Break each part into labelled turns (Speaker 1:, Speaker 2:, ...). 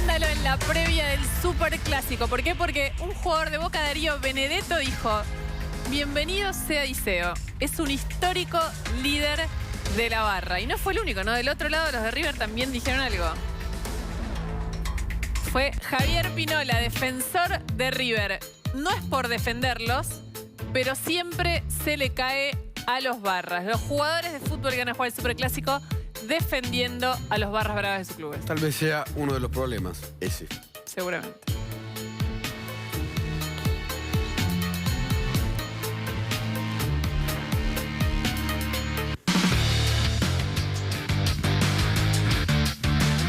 Speaker 1: escándalo en la previa del Superclásico. ¿Por qué? Porque un jugador de Boca, Darío Benedetto, dijo: bienvenido sea Diceo. Es un histórico líder de la barra. Y no fue el único, ¿no? Del otro lado, los de River también dijeron algo. Fue Javier Pinola, defensor de River. No es por defenderlos, pero siempre se le cae a los barras. Los jugadores de fútbol que van a jugar el Superclásico defendiendo a los barras bravas de sus clubes.
Speaker 2: Tal vez sea uno de los problemas, ese.
Speaker 1: Seguramente.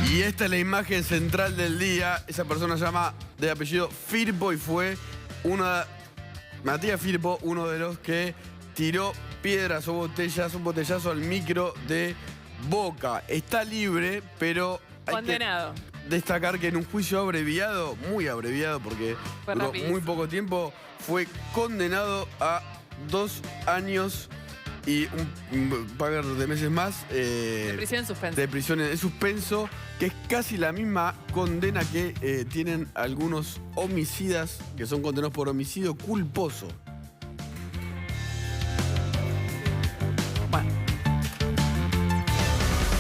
Speaker 2: Y esta es la imagen central del día. Esa persona se llama de apellido Firpo y fue Matías Firpo, uno de los que tiró piedras o botellas, un botellazo al micro de Boca. Está libre, pero hay
Speaker 1: Condenado.
Speaker 2: que destacar que en un juicio abreviado, muy abreviado porque duró muy poco tiempo, fue condenado a 2 años y un par de meses más
Speaker 1: de prisión en suspenso.
Speaker 2: de prisión en suspenso, que es casi la misma condena que tienen algunos homicidas que son condenados por homicidio culposo.
Speaker 1: Bueno.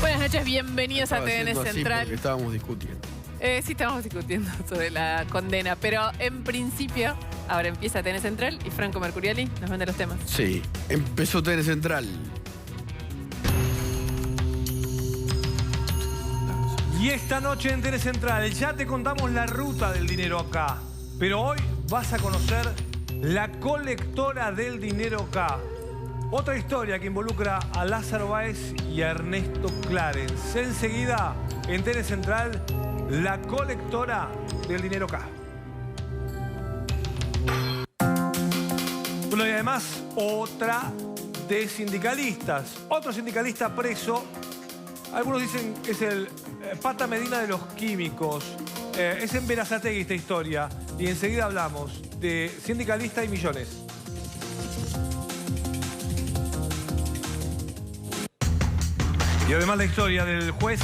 Speaker 1: Buenas noches, bienvenidos a
Speaker 2: Estaba
Speaker 1: TN
Speaker 2: haciendo así
Speaker 1: Central.
Speaker 2: porque estábamos discutiendo.
Speaker 1: Sí, estábamos discutiendo sobre la condena, pero en principio, ahora empieza TN Central y Franco Mercuriali nos manda los temas.
Speaker 2: Sí, empezó TN Central.
Speaker 3: Y esta noche en TN Central ya te contamos la ruta del dinero acá. Pero hoy vas a conocer la colectora del dinero acá. Otra historia que involucra a Lázaro Báez y a Ernesto Clarence. Enseguida, en TN Central, la colectora del dinero acá. Bueno, y además, otra de sindicalistas. Otro sindicalista preso. Algunos dicen que es el Pata Medina de los químicos. Es en Berazategui esta historia. Y enseguida hablamos de sindicalista y millones. Y además la historia del juez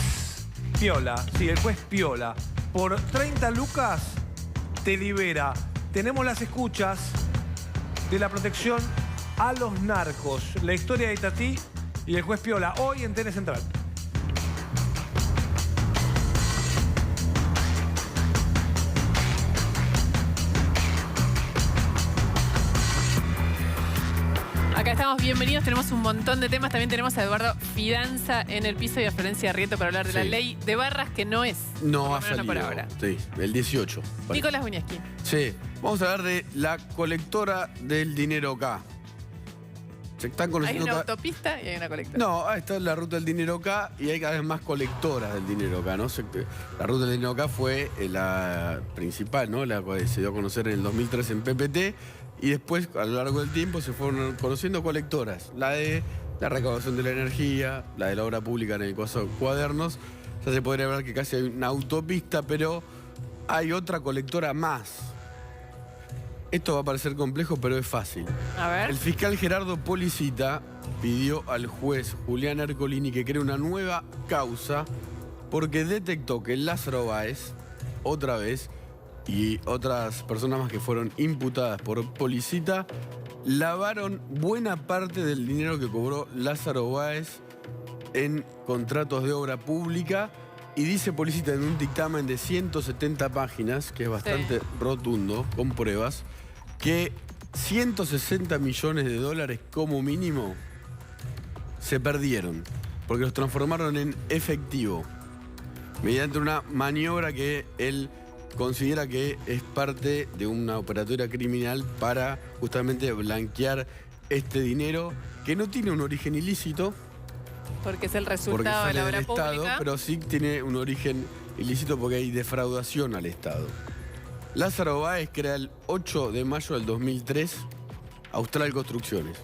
Speaker 3: Piola. Sí, el juez Piola. Por 30 lucas te libera. Tenemos las escuchas de la protección a los narcos. La historia de Itatí y el juez Piola. Hoy en TN Central.
Speaker 1: Acá estamos, bienvenidos, tenemos un montón de temas. También tenemos a Eduardo Fidanza en el piso y a Florencia Rieto para hablar de la ley de barras que no es.
Speaker 2: No ha
Speaker 1: por lo menos
Speaker 2: salido.
Speaker 1: no por ahora.
Speaker 2: Sí, el 18.
Speaker 1: Nicolás Buñaski.
Speaker 2: Sí, vamos a hablar de la colectora del dinero acá. Se están
Speaker 1: Hay
Speaker 2: conociendo
Speaker 1: una autopista y hay una colectora.
Speaker 2: No, ahí está la ruta del dinero acá y hay cada vez más colectoras del dinero acá, ¿no? La ruta del dinero acá fue la principal, ¿no? La que se dio a conocer en el 2003 en PPT y después, a lo largo del tiempo, se fueron conociendo colectoras. La de la recaudación de la energía, la de la obra pública en el caso de Cuadernos. Ya se podría ver que casi hay una autopista, pero hay otra colectora más. Esto va a parecer complejo, pero es fácil.
Speaker 1: A ver.
Speaker 2: El fiscal Gerardo Policita pidió al juez Julián Ercolini que cree una nueva causa porque detectó que Lázaro Báez, otra vez, y otras personas más que fueron imputadas por Policita, lavaron buena parte del dinero que cobró Lázaro Báez en contratos de obra pública. Y dice Policita en un dictamen de 170 páginas, que es bastante rotundo, con pruebas, que 160 millones de dólares como mínimo se perdieron, porque los transformaron en efectivo, mediante una maniobra que él considera que es parte de una operatoria criminal para justamente blanquear este dinero, que no tiene un origen ilícito,
Speaker 1: Porque es el resultado
Speaker 2: porque
Speaker 1: de
Speaker 2: sale
Speaker 1: la
Speaker 2: del
Speaker 1: obra
Speaker 2: Estado,
Speaker 1: pública.
Speaker 2: pero sí tiene un origen ilícito porque hay defraudación al Estado. Lázaro Báez crea el 8 de mayo del 2003 Austral Construcciones.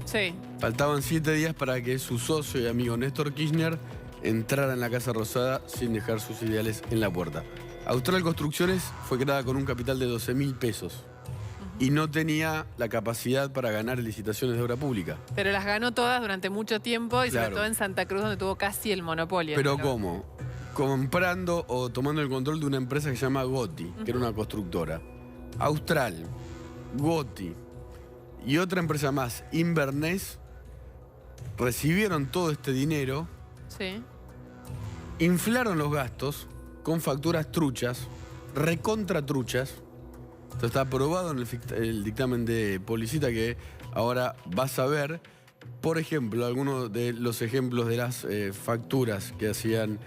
Speaker 1: Sí.
Speaker 2: Faltaban 7 días para que su socio y amigo Néstor Kirchner entrara en la Casa Rosada sin dejar sus ideales en la puerta. Austral Construcciones fue creada con un capital de 12.000 pesos. Y no tenía la capacidad para ganar licitaciones de obra pública.
Speaker 1: Pero las ganó todas durante mucho tiempo y
Speaker 2: Claro.
Speaker 1: sobre todo en Santa Cruz, donde tuvo casi el monopolio.
Speaker 2: Pero
Speaker 1: ¿no?
Speaker 2: ¿cómo? comprando o tomando el control de una empresa que se llama Gotti, que era una constructora. Austral, Gotti y otra empresa más, Inverness, recibieron todo este dinero,
Speaker 1: Sí.
Speaker 2: inflaron los gastos con facturas truchas, recontra truchas. Esto está aprobado en el dictamen de Policita, que ahora vas a ver, por ejemplo, algunos de los ejemplos de las facturas que hacían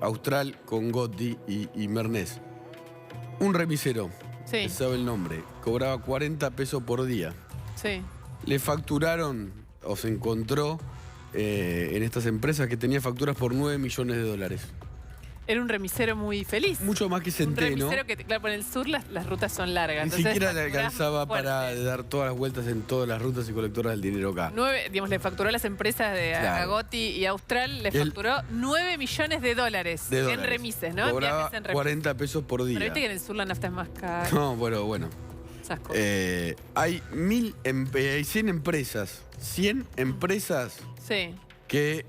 Speaker 2: Austral con Gotti y Inverness. Un remisero,
Speaker 1: Sí.
Speaker 2: que sabe el nombre, cobraba 40 pesos por día.
Speaker 1: Sí.
Speaker 2: Le facturaron, o se encontró en estas empresas, que tenía facturas por 9 millones de dólares.
Speaker 1: Era un remisero muy feliz.
Speaker 2: Mucho más que
Speaker 1: Un
Speaker 2: Centeno.
Speaker 1: remisero que, claro, por el sur las rutas son largas.
Speaker 2: Ni
Speaker 1: entonces
Speaker 2: siquiera le
Speaker 1: facturás
Speaker 2: alcanzaba
Speaker 1: fuerte.
Speaker 2: para dar todas las vueltas en todas las rutas y colectoras del dinero acá.
Speaker 1: Le facturó a las empresas de
Speaker 2: Claro.
Speaker 1: Gotti y Austral, le
Speaker 2: Él-
Speaker 1: facturó 9 millones de dólares en
Speaker 2: dólares.
Speaker 1: remises, ¿no? En
Speaker 2: Cobraba
Speaker 1: viajes en remises.
Speaker 2: 40 pesos por día.
Speaker 1: Pero viste que en el sur la nafta es más cara.
Speaker 2: No, bueno.
Speaker 1: Esas cosas.
Speaker 2: Hay 100 empresas. 100 empresas
Speaker 1: Sí.
Speaker 2: que,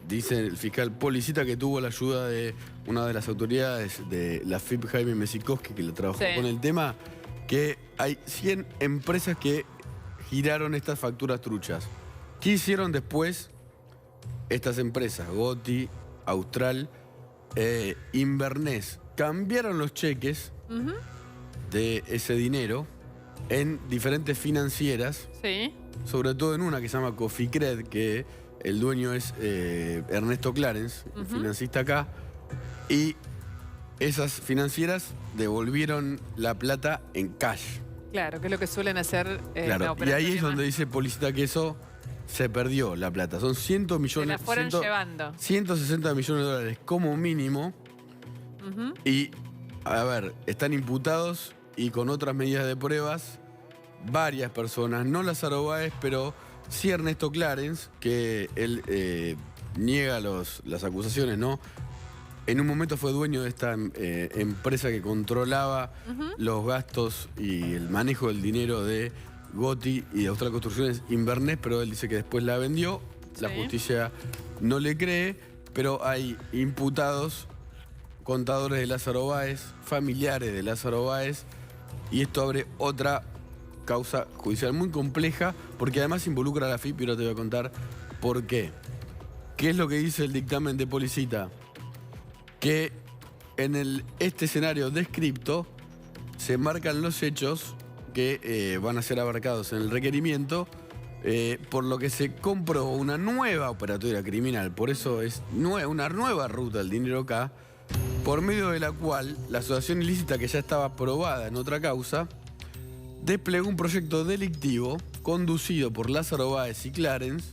Speaker 2: dice el fiscal Policita, que tuvo la ayuda de una de las autoridades de la FIP, Jaime Mesikowski, que le trabajó
Speaker 1: Sí.
Speaker 2: con el tema, que hay 100 empresas que giraron estas facturas truchas. ¿Qué hicieron después estas empresas? Gotti, Austral, Inverness. Cambiaron los cheques
Speaker 1: Ujú.
Speaker 2: de ese dinero en diferentes financieras,
Speaker 1: Sí.
Speaker 2: sobre todo en una que se llama Coficred, que el dueño es Ernesto Clarence, el financista acá, y esas financieras devolvieron la plata en cash.
Speaker 1: Claro, que es lo que suelen hacer.
Speaker 2: Claro, y ahí es donde dice Policita que eso se perdió la plata. Son 100
Speaker 1: se
Speaker 2: millones,
Speaker 1: la fueron llevando.
Speaker 2: 160 millones de dólares como mínimo.
Speaker 1: Ujú.
Speaker 2: Y, a ver, están imputados y con otras medidas de pruebas varias personas, no Lázaro Báez, pero sí Ernesto Clarence, que él niega las acusaciones, ¿no? En un momento fue dueño de esta empresa que controlaba los gastos y el manejo del dinero de Gotti y de Austral Construcciones, Inverness, pero él dice que después la vendió. La
Speaker 1: Sí.
Speaker 2: justicia no le cree, pero hay imputados, contadores de Lázaro Báez, familiares de Lázaro Báez, y esto abre otra causa judicial muy compleja, porque además involucra a la FIP, y ahora te voy a contar por qué. ¿Qué es lo que dice el dictamen de Policita? Que en este escenario descripto se marcan los hechos que van a ser abarcados en el requerimiento, por lo que se comprobó una nueva operatoria criminal, por eso es una nueva ruta del dinero acá, por medio de la cual la asociación ilícita, que ya estaba aprobada en otra causa, desplegó un proyecto delictivo conducido por Lázaro Báez y Clarence,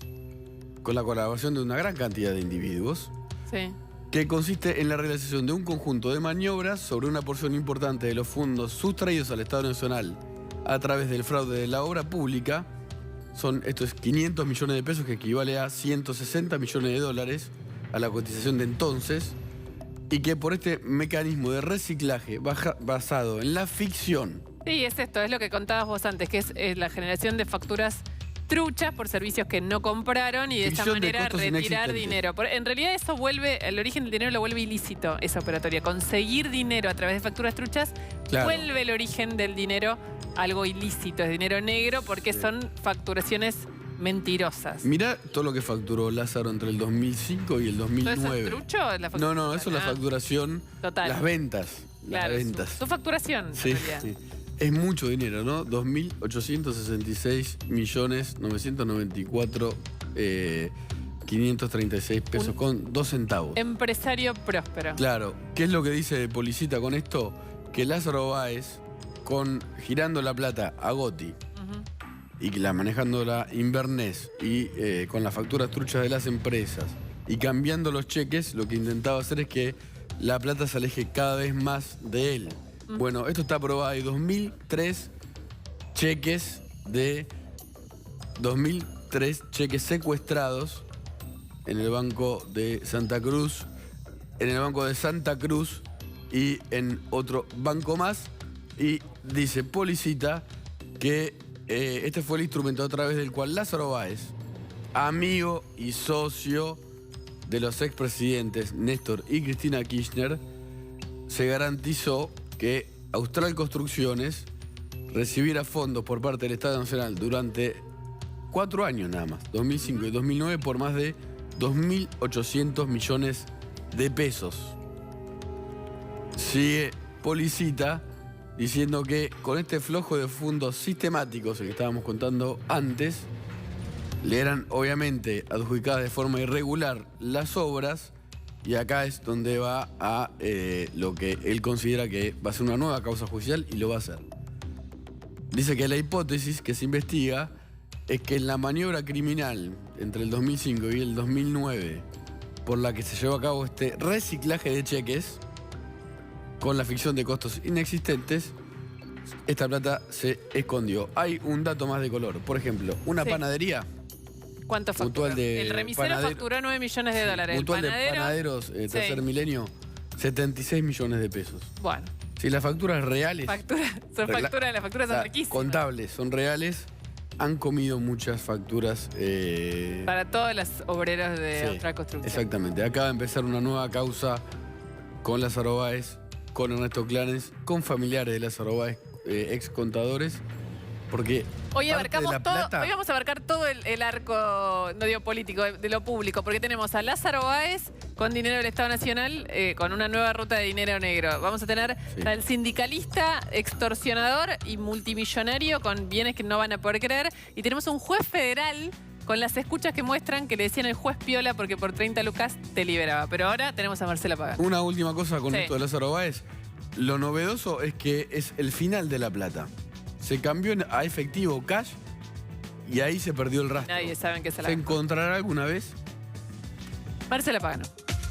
Speaker 2: con la colaboración de una gran cantidad de individuos,
Speaker 1: Sí.
Speaker 2: que consiste en la realización de un conjunto de maniobras sobre una porción importante de los fondos sustraídos al Estado Nacional a través del fraude de la obra pública. Esto es 500 millones de pesos, que equivale a 160 millones de dólares a la cotización de entonces, y que por este mecanismo de reciclaje basado en la ficción.
Speaker 1: Sí, es esto, es lo que contabas vos antes, que es la generación de facturas truchas por servicios que no compraron y de esta
Speaker 2: Ficción de
Speaker 1: manera
Speaker 2: costos
Speaker 1: retirar
Speaker 2: inexistentes.
Speaker 1: dinero. En realidad eso el origen del dinero lo vuelve ilícito, esa operatoria. Conseguir dinero a través de facturas truchas
Speaker 2: Claro.
Speaker 1: vuelve el origen del dinero algo ilícito, es dinero negro, porque son facturaciones mentirosas.
Speaker 2: Mirá todo lo que facturó Lázaro entre el 2005 y el
Speaker 1: ¿Todo
Speaker 2: 2009.
Speaker 1: eso es trucho? La
Speaker 2: No, eso es la facturación.
Speaker 1: Total.
Speaker 2: Las ventas.
Speaker 1: Claro,
Speaker 2: las ventas.
Speaker 1: Su facturación,
Speaker 2: Sí,
Speaker 1: en realidad.
Speaker 2: sí. Es mucho dinero, ¿no? 2.866.994.536 pesos con 2 centavos.
Speaker 1: Empresario próspero.
Speaker 2: Claro. ¿Qué es lo que dice Policita con esto? Que Lázaro Báez, girando la plata a Gotti y manejando la Inverness y con las facturas truchas de las empresas y cambiando los cheques, lo que intentaba hacer es que la plata se aleje cada vez más de él. Bueno, esto está aprobado. Hay 2003 cheques secuestrados en el Banco de Santa Cruz, y en otro banco más. Y dice Policita que este fue el instrumento a través del cual Lázaro Báez, amigo y socio de los expresidentes Néstor y Cristina Kirchner, se garantizó que Austral Construcciones recibiera fondos por parte del Estado Nacional durante 4 años nada más, 2005 y 2009, por más de 2.800 millones de pesos. Sigue Policita diciendo que con este flojo de fondos sistemáticos, el que estábamos contando antes, le eran obviamente adjudicadas de forma irregular las obras, y acá es donde va a lo que él considera que va a ser una nueva causa judicial, y lo va a hacer. Dice que la hipótesis que se investiga es que en la maniobra criminal entre el 2005 y el 2009, por la que se llevó a cabo este reciclaje de cheques con la ficción de costos inexistentes, esta plata se escondió. Hay un dato más de color. Por ejemplo, una panadería.
Speaker 1: ¿Cuánto facturó? El remisero facturó 9 millones de dólares.
Speaker 2: Mutual
Speaker 1: el panadero,
Speaker 2: de panaderos, tercer milenio, 76 millones de pesos.
Speaker 1: Bueno.
Speaker 2: Si las facturas reales...
Speaker 1: Las facturas son riquísimas.
Speaker 2: Contables, son reales. Han comido muchas facturas.
Speaker 1: Para todos los obreros de Austral Construcción.
Speaker 2: Exactamente. Acaba de empezar una nueva causa con Lázaro Báez, con Ernesto Clanes, con familiares de Lázaro Báez, ex contadores. Porque
Speaker 1: hoy abarcamos todo, hoy vamos a abarcar todo el arco, no digo político, de lo público, porque tenemos a Lázaro Báez con dinero del Estado Nacional, con una nueva ruta de dinero negro. Vamos a tener al sindicalista, extorsionador y multimillonario con bienes que no van a poder creer. Y tenemos un juez federal con las escuchas que muestran que le decían el juez piola porque por 30 lucas te liberaba. Pero ahora tenemos a Marcela Pagán.
Speaker 2: Una última cosa con esto de Lázaro Báez. Lo novedoso es que es el final de la plata. Se cambió a efectivo, cash, y ahí se perdió el rastro.
Speaker 1: Nadie sabe en qué
Speaker 2: ¿Se encontrará alguna vez?
Speaker 1: Marcela Pagano.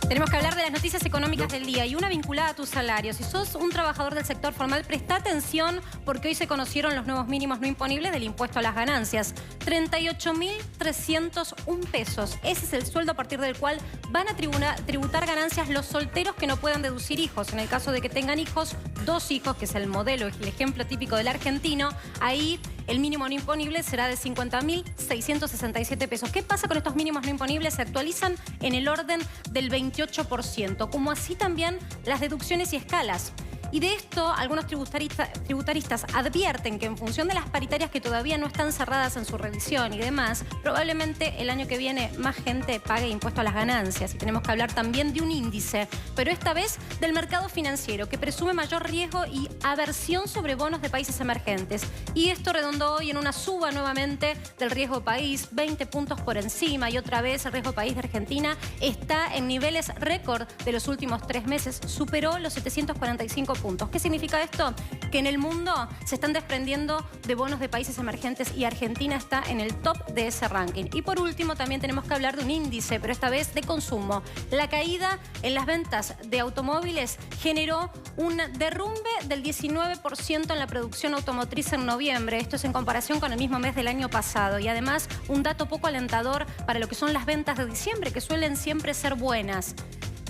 Speaker 4: Tenemos que hablar de las noticias económicas del día y una vinculada a tu salario. Si sos un trabajador del sector formal, presta atención porque hoy se conocieron los nuevos mínimos no imponibles del impuesto a las ganancias. 38.301 pesos. Ese es el sueldo a partir del cual van a tributar ganancias los solteros que no puedan deducir hijos. En el caso de que tengan hijos, 2 hijos, que es el modelo, el ejemplo típico del argentino, ahí el mínimo no imponible será de 50.667 pesos. ¿Qué pasa con estos mínimos no imponibles? Se actualizan en el orden del 28%, como así también las deducciones y escalas. Y de esto, algunos tributaristas advierten que en función de las paritarias que todavía no están cerradas en su revisión y demás, probablemente el año que viene más gente pague impuesto a las ganancias. Y tenemos que hablar también de un índice, pero esta vez del mercado financiero, que presume mayor riesgo y aversión sobre bonos de países emergentes. Y esto redondó hoy en una suba nuevamente del riesgo país, 20 puntos por encima, y otra vez el riesgo país de Argentina está en niveles récord de los últimos 3 meses, superó los 745 puntos. ¿Qué significa esto? Que en el mundo se están desprendiendo de bonos de países emergentes y Argentina está en el top de ese ranking. Y por último también tenemos que hablar de un índice, pero esta vez de consumo. La caída en las ventas de automóviles generó un derrumbe del 19% en la producción automotriz en noviembre. Esto es en comparación con el mismo mes del año pasado. Y además un dato poco alentador para lo que son las ventas de diciembre, que suelen siempre ser buenas.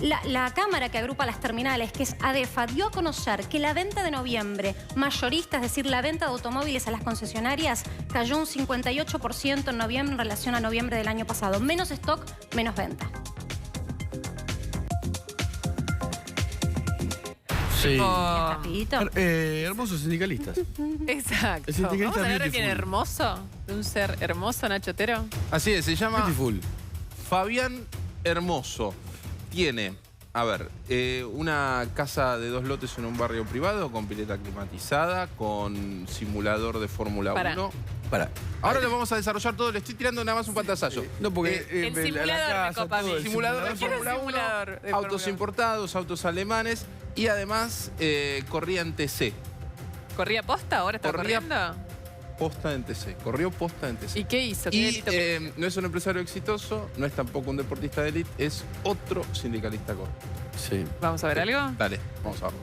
Speaker 4: La cámara que agrupa las terminales, que es ADEFA, dio a conocer que la venta de noviembre mayorista, es decir, la venta de automóviles a las concesionarias, cayó un 58% en noviembre en relación a noviembre del año pasado. Menos stock, menos venta.
Speaker 2: Sí.
Speaker 4: Hermosos
Speaker 2: sindicalistas.
Speaker 1: Exacto. ¿Vamos a hablar de quién hermoso? ¿De un ser hermoso, Nacho Otero?
Speaker 5: Así es, se llama
Speaker 2: Beautiful.
Speaker 5: Fabián Hermoso. Tiene, a ver, una casa de 2 lotes en un barrio privado con pileta climatizada, con simulador de Fórmula 1. Ahora lo vamos a desarrollar todo, le estoy tirando nada más un pantallazo.
Speaker 2: No, porque
Speaker 1: el simulador me copa a mí.
Speaker 5: Simulador de Fórmula 1, autos importados, autos alemanes y además corría en TC.
Speaker 1: ¿Corría posta? ¿Ahora está corriendo?
Speaker 5: Posta en TC, corrió posta en TC.
Speaker 1: ¿Y qué hizo?
Speaker 5: No es un empresario exitoso, no es tampoco un deportista de élite, es otro sindicalista corto.
Speaker 2: Sí.
Speaker 1: ¿Vamos a ver algo?
Speaker 5: Dale, vamos a verlo.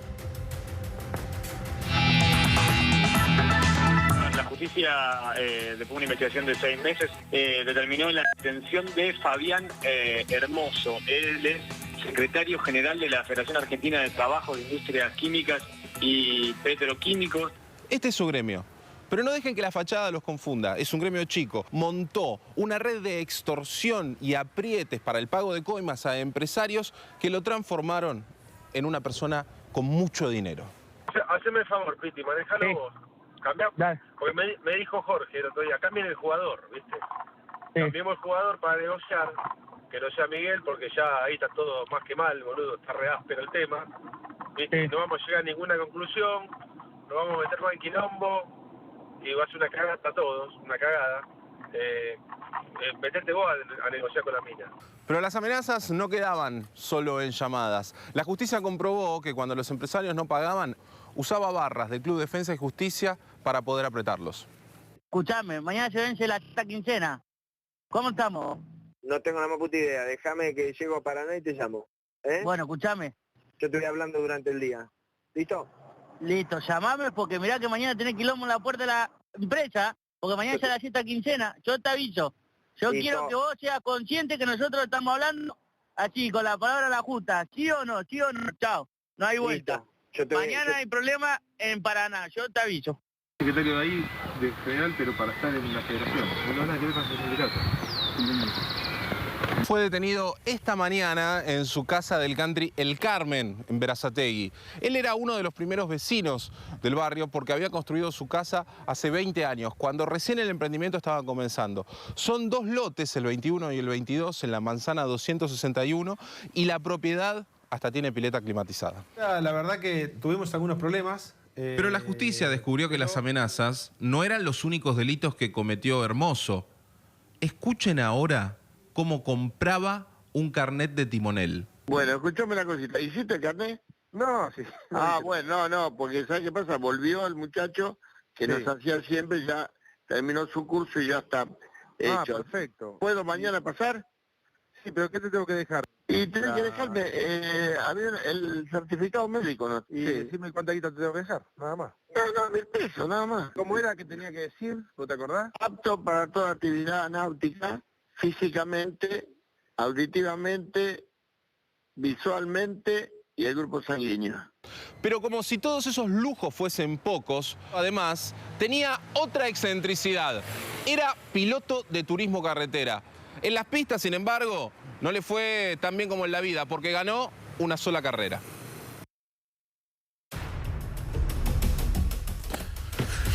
Speaker 6: La justicia, después de una investigación de 6 meses, determinó la detención de Fabián Hermoso. Él es secretario general de la Federación Argentina de Trabajo de Industrias Químicas y Petroquímicos.
Speaker 5: Este es su gremio. Pero no dejen que la fachada los confunda. Es un gremio chico. Montó una red de extorsión y aprietes para el pago de coimas a empresarios que lo transformaron en una persona con mucho dinero.
Speaker 7: Haceme el favor, Piti, manejalo vos. Cambiá, porque me dijo Jorge el otro día, cambien el jugador, ¿viste? Cambiemos el jugador para negociar, que no sea Miguel, porque ya ahí está todo más que mal, boludo, está re áspero el tema, ¿viste? No vamos a llegar a ninguna conclusión, nos vamos a meter más en quilombo, y va a ser una cagada para todos, una cagada. Metete vos a negociar con la mina.
Speaker 5: Pero las amenazas no quedaban solo en llamadas. La justicia comprobó que cuando los empresarios no pagaban, usaba barras del Club Defensa y Justicia para poder apretarlos.
Speaker 8: Escuchame, mañana se vence la quincena. ¿Cómo estamos?
Speaker 9: No tengo la más puta idea. Déjame que llego a Paraná y te llamo. ¿Eh?
Speaker 8: Bueno, escuchame.
Speaker 9: Yo te voy hablando durante el día. ¿Listo?
Speaker 8: Listo, llamame porque mirá que mañana tenés quilombo en la puerta de la empresa, porque mañana ya la quincena. Yo te aviso. Yo quiero que vos seas consciente que nosotros estamos hablando así, con la palabra a la justa. ¿Sí o no? ¿Sí o no? Chao. No hay vuelta. Mañana hay problema en Paraná. Yo te aviso.
Speaker 10: Secretario de ahí, de general, pero para estar en la federación. No van a querer para el sindicato.
Speaker 5: Fue detenido esta mañana en su casa del country El Carmen, en Berazategui. Él era uno de los primeros vecinos del barrio porque había construido su casa hace 20 años, cuando recién el emprendimiento estaba comenzando. Son 2 lotes, el 21 y el 22, en la manzana 261, y la propiedad hasta tiene pileta climatizada.
Speaker 3: La verdad que tuvimos algunos problemas.
Speaker 5: Pero la justicia descubrió que las amenazas no eran los únicos delitos que cometió Hermoso. Escuchen ahora cómo compraba un carnet de timonel.
Speaker 11: Bueno, escuchame una cosita. ¿Hiciste el carnet?
Speaker 10: No, sí.
Speaker 11: Bueno, no, porque ¿sabes qué pasa? Volvió el muchacho que nos hacía siempre, ya terminó su curso y ya está hecho.
Speaker 10: Perfecto.
Speaker 11: ¿Puedo mañana pasar?
Speaker 10: Sí, pero ¿qué te tengo que dejar?
Speaker 11: Y tenés que dejarme a ver el certificado médico, ¿no?
Speaker 10: Y decime cuánta guita te tengo que dejar, nada más.
Speaker 11: No, 1.000 pesos, nada más.
Speaker 10: ¿Cómo era que tenía que decir? ¿Vos te acordás?
Speaker 11: Apto para toda actividad náutica, físicamente, auditivamente, visualmente y el grupo sanguíneo.
Speaker 5: Pero como si todos esos lujos fuesen pocos, además, tenía otra excentricidad. Era piloto de turismo carretera. En las pistas, sin embargo, no le fue tan bien como en la vida, porque ganó una sola carrera.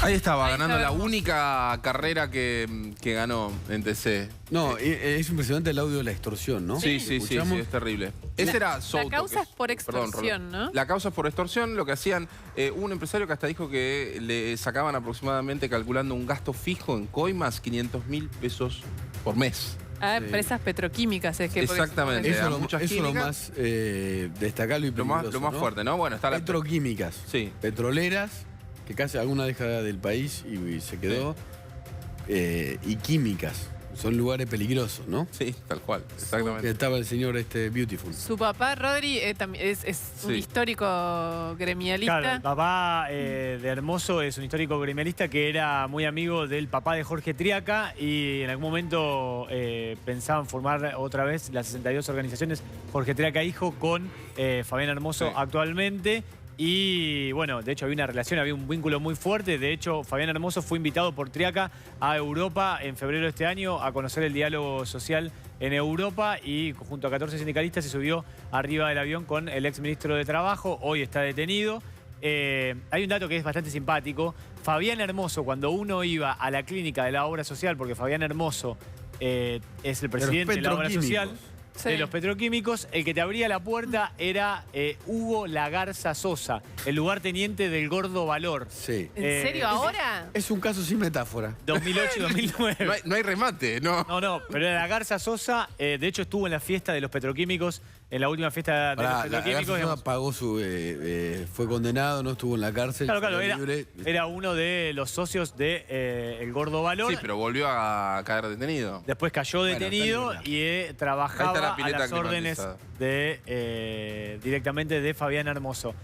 Speaker 5: Ahí estaba, ganando la única carrera que ganó en TC.
Speaker 2: No, es impresionante el audio de la extorsión, ¿no?
Speaker 5: Sí, es terrible. Ese era Souto.
Speaker 1: La causa es por extorsión,
Speaker 5: Perdón,
Speaker 1: ¿no?
Speaker 5: La causa es por extorsión. Lo que hacían, un empresario que hasta dijo que le sacaban aproximadamente, calculando un gasto fijo en coimas, 500.000 pesos por mes.
Speaker 1: Empresas petroquímicas, es que...
Speaker 5: Exactamente.
Speaker 2: Eso es lo más destacable y peligroso,
Speaker 5: lo más fuerte, ¿no? Bueno, está
Speaker 2: petroquímicas.
Speaker 5: Sí.
Speaker 2: Petroleras, que casi alguna deja del país y se quedó. Y químicas. Son lugares peligrosos, ¿no?
Speaker 5: Sí, tal cual, exactamente.
Speaker 2: Que estaba el señor Beautiful.
Speaker 1: Su papá, Rodri, es un histórico gremialista.
Speaker 12: Claro, el papá de Hermoso es un histórico gremialista que era muy amigo del papá de Jorge Triaca y en algún momento pensaban formar otra vez las 62 organizaciones Jorge Triaca hijo con Fabián Hermoso actualmente. Y bueno, de hecho había una relación, había un vínculo muy fuerte. De hecho, Fabián Hermoso fue invitado por Triaca a Europa en febrero de este año a conocer el diálogo social en Europa y junto a 14 sindicalistas se subió arriba del avión con el exministro de Trabajo. Hoy está detenido. Hay un dato que es bastante simpático. Fabián Hermoso, cuando uno iba a la clínica de la obra social, porque Fabián Hermoso es el presidente de la obra social... de los petroquímicos, el que te abría la puerta era Hugo Lagarza Sosa, el lugarteniente del Gordo Valor.
Speaker 2: Sí.
Speaker 1: ¿En serio ahora?
Speaker 2: Es un caso sin metáfora.
Speaker 12: 2008 y 2009.
Speaker 5: No hay remate, ¿no?
Speaker 12: No, pero Lagarza Sosa, de hecho, estuvo en la fiesta de los petroquímicos, en la última fiesta de los petroquímicos.
Speaker 2: Lagarza Sosa pagó fue condenado, no estuvo en la cárcel.
Speaker 12: Claro, era uno de los socios de el Gordo Valor.
Speaker 5: Sí, pero volvió a caer detenido.
Speaker 12: Después cayó detenido y trabajaba a las órdenes directamente de Fabián Hermoso.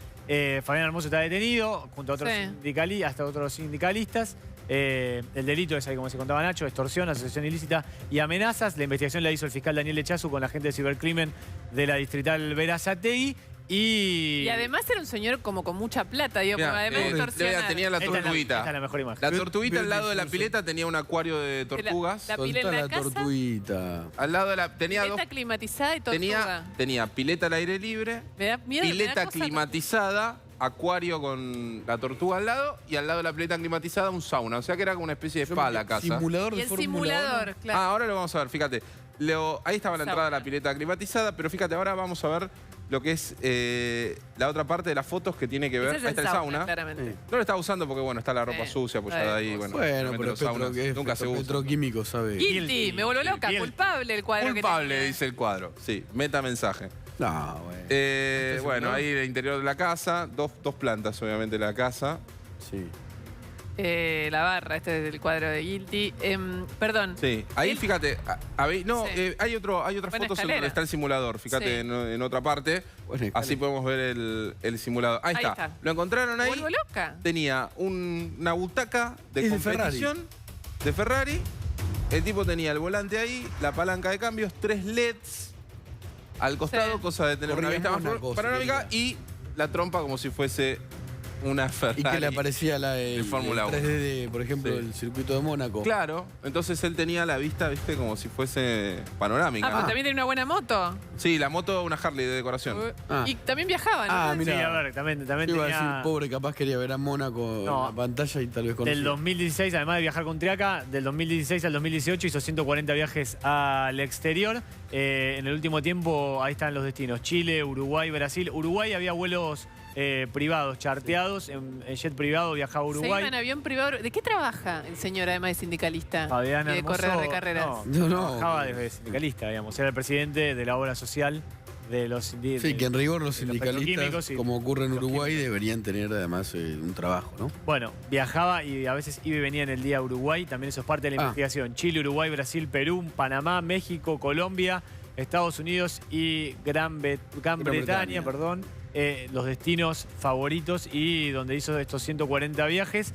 Speaker 12: Fabián Hermoso está detenido junto a otros sindicalistas. El delito es, ahí como se contaba Nacho, extorsión, asociación ilícita y amenazas. La investigación la hizo el fiscal Daniel Echazu con la gente de cibercrimen de la distrital Berazategui. Y
Speaker 1: además era un señor como con mucha plata, digo, porque además de extorsionar.
Speaker 5: Tenía la tortuguita.
Speaker 12: Esta es la mejor imagen.
Speaker 5: La tortuguita al lado de la pileta tenía un acuario de tortugas.
Speaker 1: La pila en la casa.
Speaker 2: Tortuguita.
Speaker 5: Al lado de la... Tenía
Speaker 1: Pileta climatizada y tortuga.
Speaker 5: Tenía pileta al aire libre,
Speaker 1: Me da miedo, me da
Speaker 5: pileta
Speaker 1: cosa.
Speaker 5: climatizada, acuario con la tortuga al lado y al lado de la pileta climatizada un sauna. O sea que era como una especie de spa la casa.
Speaker 2: Simulador
Speaker 1: Y
Speaker 2: de
Speaker 1: el
Speaker 2: Fórmula
Speaker 1: simulador,
Speaker 2: 1.
Speaker 1: claro.
Speaker 5: Ahora lo vamos a ver, fíjate. Ahí estaba la entrada de la
Speaker 1: Sauna.
Speaker 5: pileta climatizada, pero fíjate, ahora vamos a ver lo que es la otra parte de las fotos que tiene que ver.
Speaker 1: Ese es
Speaker 5: Ahí está el sauna.
Speaker 1: claramente.
Speaker 5: No lo estaba usando porque, bueno, está la ropa sucia, pues ya de ahí, bueno.
Speaker 2: Bueno,
Speaker 5: realmente
Speaker 2: pero
Speaker 5: los saunas nunca se usan.
Speaker 2: petroquímico, ¿sabe?
Speaker 1: Guilty, me vuelvo loca, culpable el cuadro
Speaker 5: Culpable,
Speaker 1: que tenía.
Speaker 5: dice el cuadro. Sí, meta mensaje.
Speaker 2: No, bueno.
Speaker 5: Bueno, ahí el interior de la casa, dos plantas, obviamente, la casa.
Speaker 2: Sí.
Speaker 1: La barra, este es el cuadro de Guilty. Perdón.
Speaker 5: Sí, ahí
Speaker 1: Él-
Speaker 5: fíjate,
Speaker 1: Sí.
Speaker 5: hay otras
Speaker 1: Buena
Speaker 5: fotos en
Speaker 1: escalera.
Speaker 5: donde está el simulador, fíjate
Speaker 1: Sí.
Speaker 5: en otra parte,
Speaker 2: Buena
Speaker 5: así
Speaker 2: escalera.
Speaker 5: podemos ver el simulador. Ahí está. Lo encontraron
Speaker 1: Me
Speaker 5: ahí,
Speaker 1: vuelvo loca.
Speaker 5: tenía una butaca de
Speaker 2: Es de
Speaker 5: competición de Ferrari, el tipo tenía el volante ahí, la palanca de cambios, 3 LEDs al costado,
Speaker 1: Sí.
Speaker 5: cosa de tener una
Speaker 2: Corría
Speaker 5: vista más
Speaker 2: Mónaco,
Speaker 5: panorámica
Speaker 2: si
Speaker 5: y la trompa como si fuese una Ferrari.
Speaker 2: Y que le aparecía el
Speaker 5: Fórmula 1.
Speaker 2: 3D de, por ejemplo,
Speaker 5: Sí.
Speaker 2: el circuito de Mónaco.
Speaker 5: Claro, entonces él tenía la vista, viste, como si fuese panorámica.
Speaker 1: Ah, pero también tiene una buena moto.
Speaker 5: Sí, la moto, una Harley de decoración.
Speaker 1: Y también viajaba, ¿no?
Speaker 2: Ah,
Speaker 12: Sí,
Speaker 2: mira.
Speaker 12: a ver, también
Speaker 2: Yo iba a
Speaker 12: tenía...
Speaker 2: decir, pobre, capaz quería ver a Mónaco
Speaker 12: No.
Speaker 2: en la pantalla y tal vez conocía.
Speaker 12: Del 2016, además de viajar con Triaca, del 2016 al 2018 hizo 140 viajes al exterior. En el último tiempo, ahí están los destinos: Chile, Uruguay, Brasil. Uruguay había vuelos privados, charteados, en jet privado, viajaba a
Speaker 1: Se
Speaker 12: Uruguay.
Speaker 1: iba en avión privado. ¿De qué trabaja el señor, además de sindicalista?
Speaker 12: Fabián
Speaker 1: de
Speaker 12: Hermoso,
Speaker 1: corredor de carreras.
Speaker 2: No.
Speaker 12: Trabajaba de sindicalista, digamos. Era el presidente de la obra social de los
Speaker 2: Sí, que en rigor los
Speaker 12: petroquímicos
Speaker 2: sindicalistas,
Speaker 12: y
Speaker 2: como ocurre en
Speaker 12: los
Speaker 2: Uruguay,
Speaker 12: químicos.
Speaker 2: deberían tener además un trabajo, ¿no?
Speaker 12: Bueno, viajaba y a veces iba y venía en el día a Uruguay. También eso es parte de la investigación. Chile, Uruguay, Brasil, Perú, Panamá, México, Colombia, Estados Unidos y Gran Bretaña, perdón. Los destinos favoritos y donde hizo estos 140 viajes,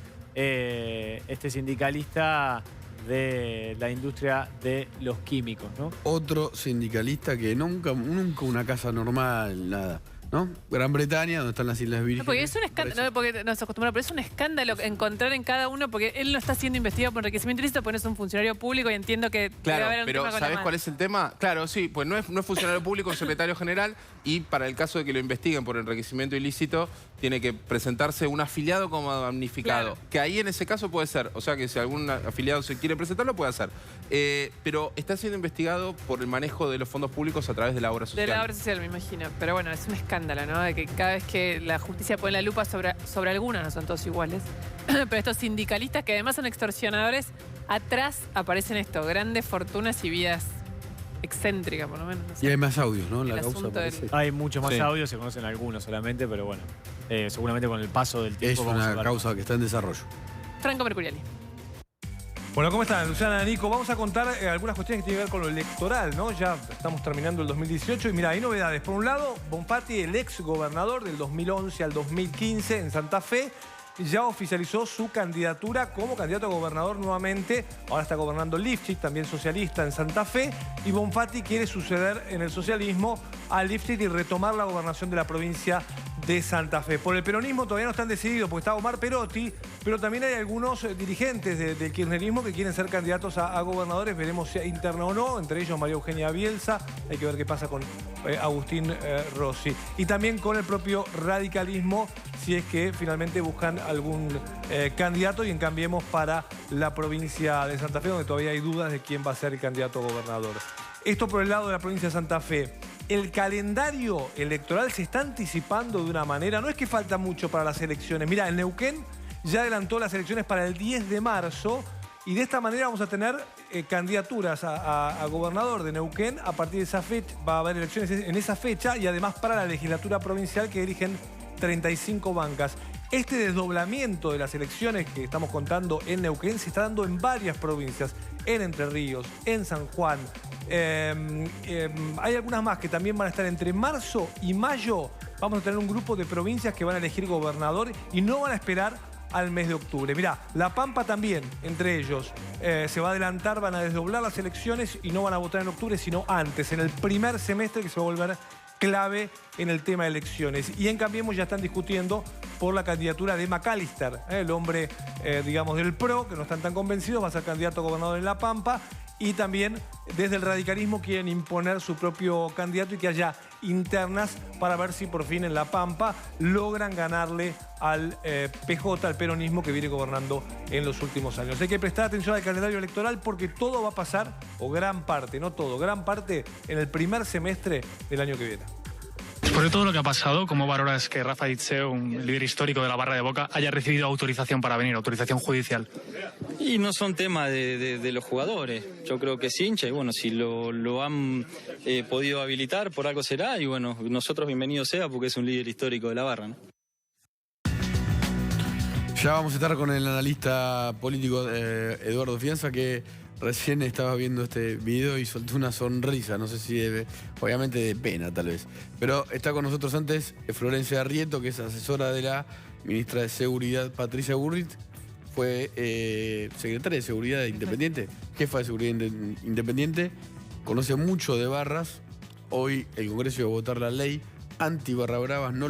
Speaker 12: este sindicalista de la industria de los químicos, ¿no?
Speaker 2: Otro sindicalista que nunca una casa normal, nada, ¿no? Gran Bretaña, donde están las Islas
Speaker 1: No,
Speaker 2: Vírgenes.
Speaker 1: porque es un escándalo, no, porque nos acostumbramos, pero es un escándalo encontrar en cada uno, porque él no está siendo investigado por enriquecimiento ilícito, porque no es un funcionario público y entiendo que debe
Speaker 5: Claro,
Speaker 1: haber un
Speaker 5: pero
Speaker 1: tema con la
Speaker 5: ¿sabés
Speaker 1: mano.
Speaker 5: cuál es el tema? Claro, sí, pues no es funcionario público, es secretario general y para el caso de que lo investiguen por enriquecimiento ilícito, tiene que presentarse un afiliado como damnificado.
Speaker 1: Claro.
Speaker 5: Que ahí en ese caso puede ser, o sea que si algún afiliado se quiere presentar, lo puede hacer. Pero está siendo investigado por el manejo de los fondos públicos a través de la obra social.
Speaker 1: De la obra social, me imagino. Pero bueno, es un escándalo, ¿no? De que cada vez que la justicia pone la lupa sobre algunas, no son todos iguales, pero estos sindicalistas que además son extorsionadores, atrás aparecen esto, grandes fortunas y vidas excéntricas, por lo menos. No sé.
Speaker 2: Y hay más audios, ¿no? La
Speaker 1: El
Speaker 2: causa
Speaker 1: asunto
Speaker 2: parece.
Speaker 12: Hay muchos más
Speaker 5: Sí.
Speaker 12: audios, se conocen algunos solamente, pero bueno, seguramente con el paso del
Speaker 2: Es
Speaker 12: tiempo vamos a
Speaker 2: una
Speaker 12: ver.
Speaker 2: causa que está en desarrollo.
Speaker 1: Franco Mercuriali.
Speaker 3: Bueno, ¿cómo están? Luciana, Nico, vamos a contar algunas cuestiones que tienen que ver con lo electoral, ¿no? Ya estamos terminando el 2018 y mira, hay novedades. Por un lado, Bonfatti, el ex gobernador del 2011 al 2015 en Santa Fe, ya oficializó su candidatura como candidato a gobernador nuevamente. Ahora está gobernando Lifchit, también socialista en Santa Fe. Y Bonfatti quiere suceder en el socialismo a Lifchit y retomar la gobernación de la provincia de Santa Fe. Por el peronismo todavía no están decididos porque está Omar Perotti, pero también hay algunos dirigentes del kirchnerismo que quieren ser candidatos a gobernadores. Veremos si interno o no, entre ellos María Eugenia Bielsa. Hay que ver qué pasa con Agustín Rossi. Y también con el propio radicalismo, si es que finalmente buscan algún candidato y en Cambiemos para la provincia de Santa Fe, donde todavía hay dudas de quién va a ser el candidato a gobernador. Esto por el lado de la provincia de Santa Fe. El calendario electoral se está anticipando de una manera, no es que falta mucho para las elecciones. Mira, el Neuquén ya adelantó las elecciones para el 10 de marzo y de esta manera vamos a tener candidaturas a gobernador de Neuquén. A partir de esa fecha va a haber elecciones en esa fecha y además para la legislatura provincial que eligen 35 bancas. Este desdoblamiento de las elecciones que estamos contando en Neuquén se está dando en varias provincias, en Entre Ríos, en San Juan. Hay algunas más que también van a estar entre marzo y mayo. Vamos a tener un grupo de provincias que van a elegir gobernador y no van a esperar al mes de octubre. Mirá, La Pampa también, entre ellos, se va a adelantar, van a desdoblar las elecciones y no van a votar en octubre, sino antes, en el primer semestre que se va a volver clave en el tema de elecciones. Y en Cambiemos ya están discutiendo por la candidatura de McAllister, el hombre, digamos, del PRO, que no están tan convencidos, va a ser candidato a gobernador en La Pampa. Y también desde el radicalismo quieren imponer su propio candidato y que haya internas para ver si por fin en La Pampa logran ganarle al PJ, al peronismo que viene gobernando en los últimos años. Hay que prestar atención al calendario electoral porque todo va a pasar, o gran parte, no todo, gran parte en el primer semestre del año que viene.
Speaker 13: Después de todo lo que ha pasado, ¿cómo valoras que Rafa Ditzeo, un líder histórico de la barra de Boca, haya recibido autorización para venir, autorización judicial?
Speaker 14: Y no son temas de los jugadores. Yo creo que es hincha y bueno, si lo han podido habilitar, por algo será. Y bueno, nosotros bienvenido sea porque es un líder histórico de la barra, ¿no?
Speaker 2: Ya vamos a estar con el analista político Eduardo Fianza, que recién estaba viendo este video y soltó una sonrisa, no sé si obviamente de pena tal vez. Pero está con nosotros antes Florencia Arrieto, que es asesora de la ministra de Seguridad Patricia Bullrich. Fue secretaria de Seguridad Independiente, jefa de Seguridad Independiente, conoce mucho de barras. Hoy el Congreso iba a votar la ley anti-barra bravas, no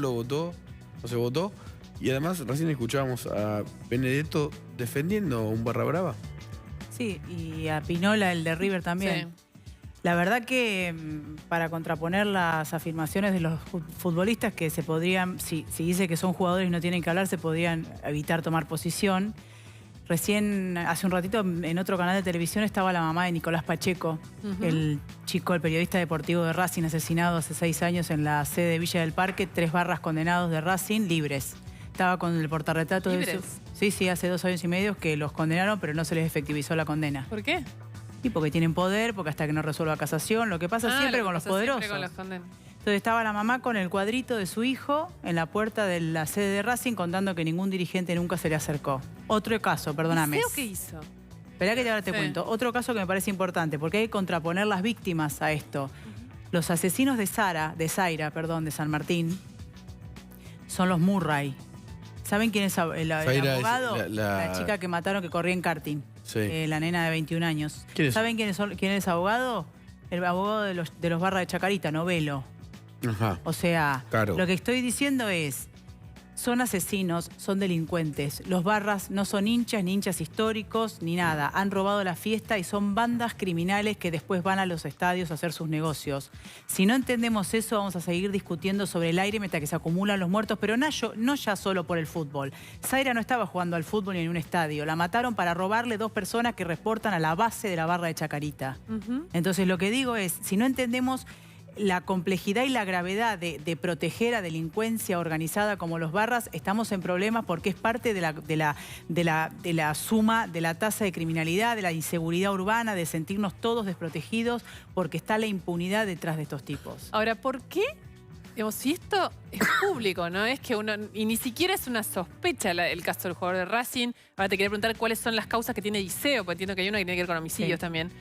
Speaker 2: se votó. Y además recién escuchábamos a Benedetto defendiendo un barra brava.
Speaker 15: Sí, y a Pinola, el de River también. Sí. La verdad que para contraponer las afirmaciones de los futbolistas que se podrían, si dice que son jugadores y no tienen que hablar, se podrían evitar tomar posición. Recién, hace un ratito, en otro canal de televisión estaba la mamá de Nicolás Pacheco, el periodista deportivo de Racing, asesinado hace 6 años en la sede de Villa del Parque, 3 barras condenados de Racing libres. Estaba con el portarretrato de su... Sí, hace 2 años y medio que los condenaron, pero no se les efectivizó la condena.
Speaker 1: ¿Por qué?
Speaker 15: Y porque tienen poder, porque hasta que no resuelva casación, lo que pasa siempre con los poderosos. Entonces estaba la mamá con el cuadrito de su hijo en la puerta de la sede de Racing contando que ningún dirigente nunca se le acercó. Otro caso, perdóname.
Speaker 1: ¿Qué hizo?
Speaker 15: Esperá que ahora te cuento. Otro caso que me parece importante, porque hay que contraponer las víctimas a esto. Los asesinos de Zaira, de San Martín, son los Murray. ¿Saben quién es el abogado?
Speaker 2: Es
Speaker 15: la chica que mataron que corría en karting.
Speaker 2: Sí.
Speaker 15: La nena de 21 años. ¿Saben quién es abogado? El abogado de los barras de Chacarita, Novelo.
Speaker 2: Ajá.
Speaker 15: O sea,
Speaker 2: claro.
Speaker 15: Lo que estoy diciendo es, son asesinos, son delincuentes. Los barras no son hinchas, ni hinchas históricos, ni nada. Han robado la fiesta y son bandas criminales que después van a los estadios a hacer sus negocios. Si no entendemos eso, vamos a seguir discutiendo sobre el aire mientras que se acumulan los muertos, pero no ya solo por el fútbol. Zaira no estaba jugando al fútbol ni en un estadio. La mataron para robarle 2 personas que reportan a la base de la barra de Chacarita. Entonces lo que digo es, si no entendemos la complejidad y la gravedad de proteger a delincuencia organizada como los barras, estamos en problemas porque es parte de la suma de la tasa de criminalidad, de la inseguridad urbana, de sentirnos todos desprotegidos porque está la impunidad detrás de estos tipos.
Speaker 1: Ahora, ¿por qué? Digamos, si esto es público, ¿no? Es que uno, y ni siquiera es una sospecha el caso del jugador de Racing. Ahora te quería preguntar cuáles son las causas que tiene Ditzeo, porque entiendo que hay una que tiene que ver con homicidios también.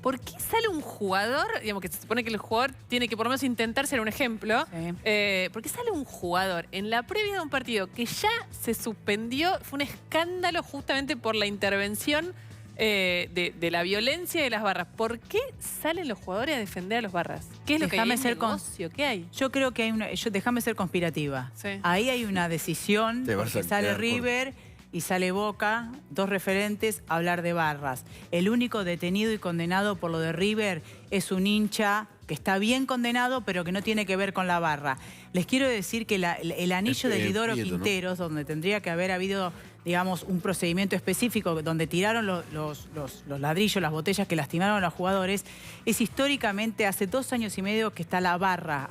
Speaker 1: ¿Por qué sale un jugador, digamos que se supone que el jugador tiene que por lo menos intentar ser un ejemplo? ¿Por qué sale un jugador en la previa de un partido que ya se suspendió? Fue un escándalo justamente por la intervención de la violencia de las barras. ¿Por qué salen los jugadores a defender a los barras? ¿Qué es lo que hay? ¿Un negocio? ¿Qué hay?
Speaker 15: Yo creo que hay una... Déjame ser conspirativa. Ahí hay una decisión, porque sale River y sale Boca, 2 referentes, a hablar de barras. El único detenido y condenado por lo de River es un hincha que está bien condenado, pero que no tiene que ver con la barra. Les quiero decir que el anillo de Lidoro Quinteros, ¿no? Donde tendría que haber habido, digamos, un procedimiento específico donde tiraron los ladrillos, las botellas que lastimaron a los jugadores, es históricamente hace 2 años y medio que está la barra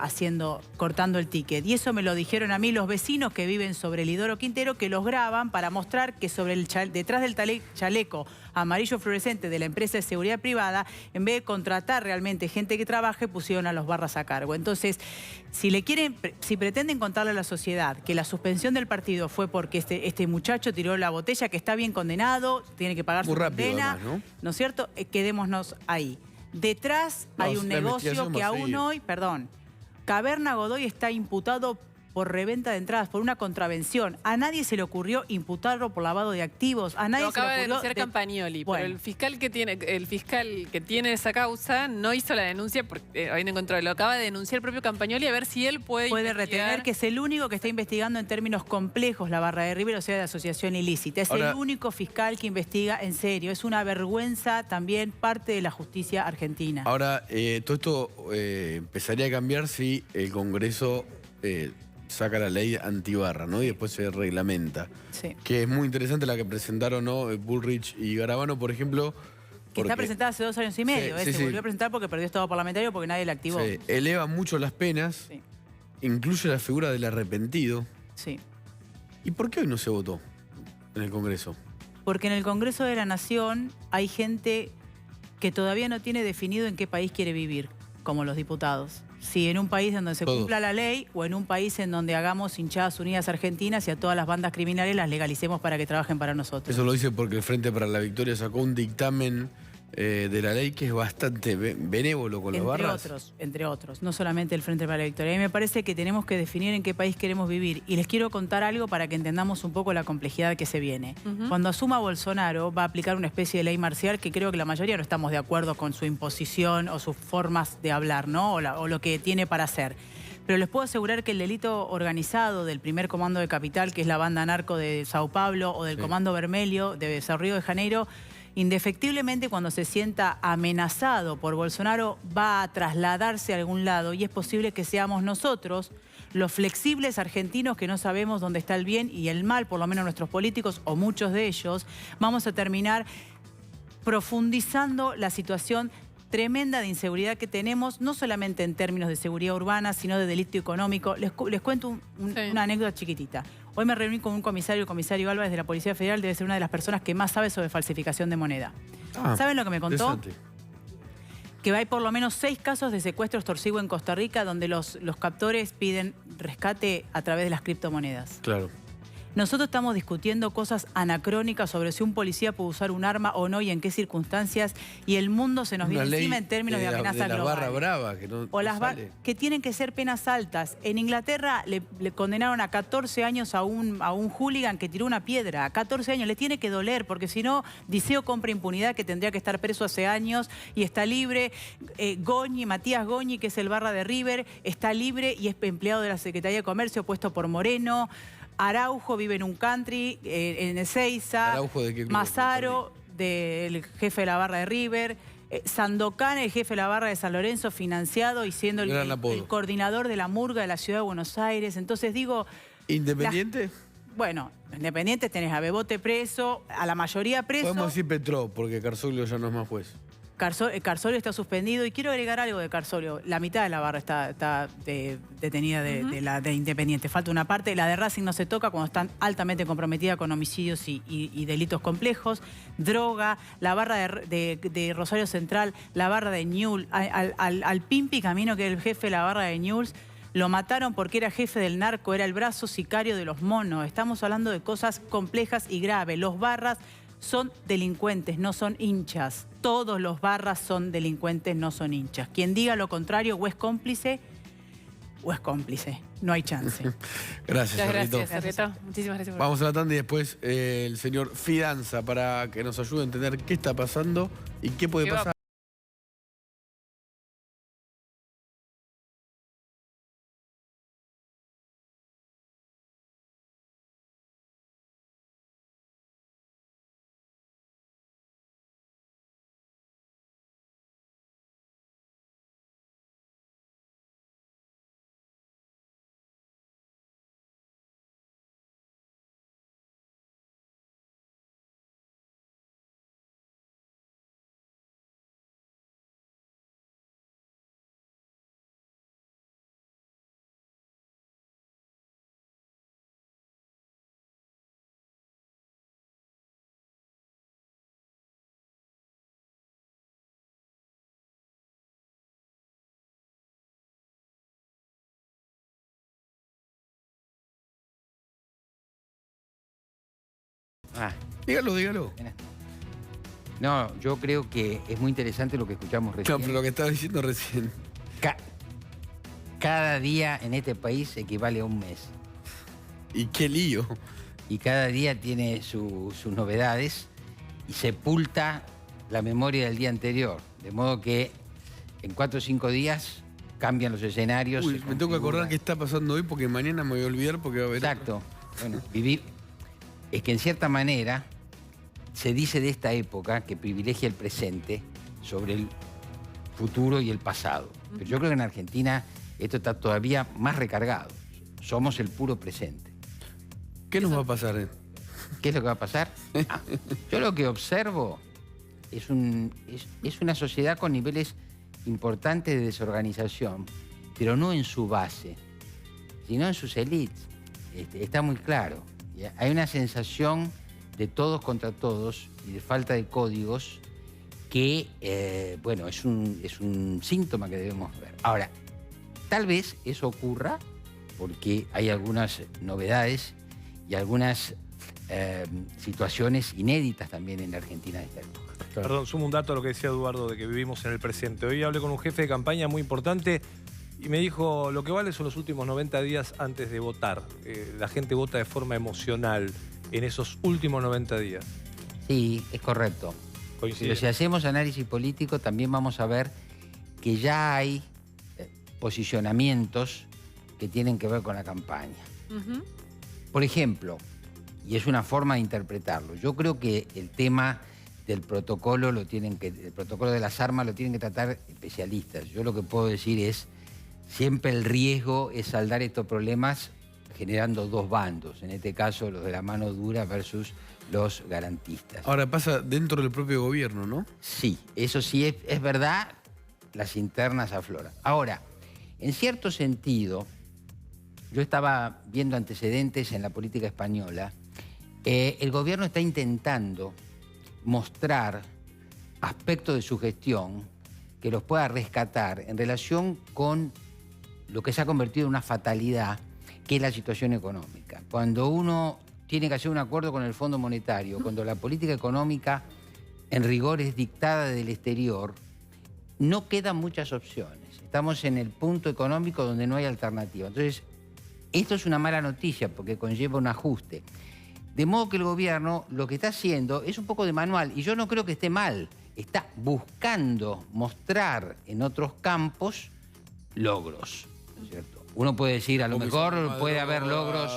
Speaker 15: cortando el ticket. Y eso me lo dijeron a mí los vecinos que viven sobre el Lidoro Quintero, que los graban para mostrar que detrás del chaleco amarillo fluorescente de la empresa de seguridad privada, en vez de contratar realmente gente que trabaje, pusieron a los barras a cargo. Entonces, si pretenden contarle a la sociedad que la suspensión del partido fue porque este muchacho tiró la botella, que está bien condenado, tiene que pagar su condena, ¿no es cierto? Quedémonos ahí. Detrás hay un negocio que aún hoy, Caverna Godoy está imputado por reventa de entradas, por una contravención. A nadie se le ocurrió imputarlo por lavado de activos. A nadie
Speaker 1: Lo acaba
Speaker 15: se le
Speaker 1: de
Speaker 15: ocurrió
Speaker 1: denunciar Campagnoli,
Speaker 15: Bueno.
Speaker 1: pero el fiscal que tiene esa causa no hizo la denuncia porque habiendo encontrado. Lo acaba de denunciar el propio Campagnoli a ver si él puede
Speaker 15: retener, que es el único que está investigando en términos complejos la barra de River, o sea, de asociación ilícita. Es el único fiscal que investiga en serio. Es una vergüenza también parte de la justicia argentina.
Speaker 2: Ahora, todo esto empezaría a cambiar si el Congreso saca la ley antibarra, ¿no? Y después se reglamenta.
Speaker 15: Sí.
Speaker 2: Que es muy interesante la que presentaron, ¿no? Bullrich y Garabano, por ejemplo.
Speaker 15: Que está presentada hace 2 años y medio.
Speaker 2: Sí,
Speaker 15: se volvió a presentar porque perdió estado parlamentario porque nadie la activó.
Speaker 2: Sí, eleva mucho las penas, incluye la figura del arrepentido.
Speaker 15: Sí.
Speaker 2: ¿Y por qué hoy no se votó en el Congreso?
Speaker 15: Porque en el Congreso de la Nación hay gente que todavía no tiene definido en qué país quiere vivir, como los diputados. Si en un país donde se cumpla la ley o en un país en donde hagamos hinchadas unidas argentinas y a todas las bandas criminales las legalicemos para que trabajen para nosotros.
Speaker 2: Eso lo dice porque el Frente para la Victoria sacó un dictamen de la ley que es bastante benévolo con las barras.
Speaker 15: Entre otros, no solamente el Frente para la Victoria. A mí me parece que tenemos que definir en qué país queremos vivir. Y les quiero contar algo para que entendamos un poco la complejidad que se viene. Cuando asuma Bolsonaro va a aplicar una especie de ley marcial que creo que la mayoría no estamos de acuerdo con su imposición o sus formas de hablar, ¿no? O lo que tiene para hacer. Pero les puedo asegurar que el delito organizado del primer comando de capital, que es la banda narco de Sao Paulo, o del comando Vermelho de Río de Janeiro, indefectiblemente cuando se sienta amenazado por Bolsonaro va a trasladarse a algún lado y es posible que seamos nosotros, los flexibles argentinos que no sabemos dónde está el bien y el mal, por lo menos nuestros políticos o muchos de ellos, vamos a terminar profundizando la situación tremenda de inseguridad que tenemos, no solamente en términos de seguridad urbana, sino de delito económico. Les cuento una anécdota chiquitita. Hoy me reuní con un comisario, el comisario Álvarez de la Policía Federal, debe ser una de las personas que más sabe sobre falsificación de moneda. ¿Saben lo que me contó? Que hay por lo menos 6 casos de secuestro extorsivo en Costa Rica donde los captores piden rescate a través de las criptomonedas.
Speaker 2: Claro.
Speaker 15: Nosotros estamos discutiendo cosas anacrónicas sobre si un policía puede usar un arma o no y en qué circunstancias, y el mundo se nos viene encima en términos de amenaza global.
Speaker 2: Barra brava, que no,
Speaker 15: o las que tienen que ser penas altas. En Inglaterra le condenaron a 14 años a un hooligan que tiró una piedra. A 14 años le tiene que doler, porque si no, Diceo compra impunidad, que tendría que estar preso hace años y está libre. Matías Goñi, que es el barra de River, está libre y es empleado de la Secretaría de Comercio, puesto por Moreno. Araujo vive en un country, en Ezeiza.
Speaker 2: ¿Araujo de qué club?
Speaker 15: Mazaro, del jefe de la barra de River. Sandokan, el jefe de la barra de San Lorenzo, financiado y siendo el coordinador de la murga de la Ciudad de Buenos Aires. Entonces digo...
Speaker 2: ¿Independiente?
Speaker 15: Bueno, Independiente tenés a Bebote preso, a la mayoría preso.
Speaker 2: Podemos decir Petró, porque Carsolio ya no es más juez.
Speaker 15: Carsolio está suspendido y quiero agregar algo de Carsolio. La mitad de la barra está detenida de Independiente. Falta una parte. La de Racing no se toca cuando están altamente comprometida con homicidios y delitos complejos. Droga, la barra de Rosario Central, la barra de Newell's. Al Pimpi Camino, que es el jefe de la barra de Newell's, lo mataron porque era jefe del narco, era el brazo sicario de los monos. Estamos hablando de cosas complejas y graves. Los barras son delincuentes, no son hinchas. Todos los barras son delincuentes, no son hinchas. Quien diga lo contrario o es cómplice o es cómplice. No hay chance.
Speaker 2: Gracias,
Speaker 1: Muchas gracias, muchísimas gracias.
Speaker 2: Vamos a la tanda y después el señor Fidanza para que nos ayude a entender qué está pasando y qué puede pasar. Dígalo.
Speaker 16: No, yo creo que es muy interesante lo que escuchamos recién.
Speaker 2: No, pero lo que estaba diciendo recién.
Speaker 16: cada día en este país equivale a un mes.
Speaker 2: Y qué lío.
Speaker 16: Y cada día tiene sus novedades y sepulta la memoria del día anterior. De modo que en 4 o 5 días cambian los escenarios.
Speaker 2: Uy, me tengo que acordar qué está pasando hoy porque mañana me voy a olvidar porque va a haber...
Speaker 16: Exacto. Bueno, es que en cierta manera se dice de esta época que privilegia el presente sobre el futuro y el pasado. Pero yo creo que en Argentina esto está todavía más recargado. Somos el puro presente.
Speaker 2: ¿Qué nos va a pasar?
Speaker 16: ¿Qué es lo que va a pasar? Yo lo que observo es una sociedad con niveles importantes de desorganización, pero no en su base, sino en sus élites. Está muy claro. Hay una sensación de todos contra todos y de falta de códigos que, bueno, es un síntoma que debemos ver. Ahora, tal vez eso ocurra porque hay algunas novedades y algunas situaciones inéditas también en la Argentina de esta época.
Speaker 3: Perdón, sumo un dato a lo que decía Eduardo de que vivimos en el presente. Hoy hablé con un jefe de campaña muy importante y me dijo, lo que vale son los últimos 90 días antes de votar. La gente vota de forma emocional en esos últimos 90 días.
Speaker 16: Sí, es correcto. Pero si hacemos análisis político también vamos a ver que ya hay posicionamientos que tienen que ver con la campaña. Por ejemplo, y es una forma de interpretarlo, yo creo que el tema del protocolo el protocolo de las armas lo tienen que tratar especialistas. Yo lo que puedo decir es, siempre el riesgo es saldar estos problemas generando dos bandos, en este caso los de la mano dura versus los garantistas.
Speaker 2: Ahora pasa dentro del propio gobierno, ¿no?
Speaker 16: Sí, eso sí es verdad, las internas afloran. Ahora, en cierto sentido, yo estaba viendo antecedentes en la política española, el gobierno está intentando mostrar aspectos de su gestión que los pueda rescatar en relación con lo que se ha convertido en una fatalidad, que es la situación económica. Cuando uno tiene que hacer un acuerdo con el Fondo Monetario, cuando la política económica en rigor es dictada desde el exterior, no quedan muchas opciones. Estamos en el punto económico donde no hay alternativa. Entonces, esto es una mala noticia porque conlleva un ajuste. De modo que el gobierno lo que está haciendo es un poco de manual, y yo no creo que esté mal. Está buscando mostrar en otros campos logros, ¿no es cierto? Uno puede decir, a lo mejor puede haber logros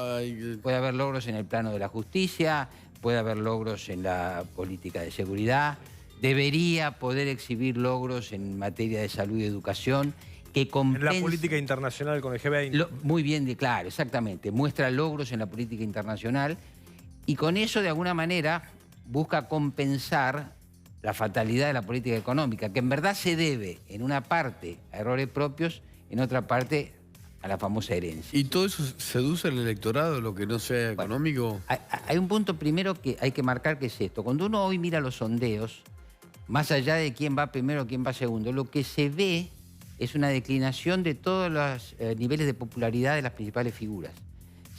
Speaker 16: en el plano de la justicia, puede haber logros en la política de seguridad, debería poder exhibir logros en materia de salud y educación, que compensen...
Speaker 3: En la política internacional con el G20.
Speaker 16: Muy bien, claro, exactamente. Muestra logros en la política internacional y con eso, de alguna manera, busca compensar la fatalidad de la política económica, que en verdad se debe, en una parte, a errores propios, en otra parte, a la famosa herencia.
Speaker 2: ¿Y todo eso seduce al electorado, lo que no sea económico?
Speaker 16: Hay un punto primero que hay que marcar, que es esto. Cuando uno hoy mira los sondeos, más allá de quién va primero o quién va segundo, lo que se ve es una declinación de todos los niveles de popularidad de las principales figuras.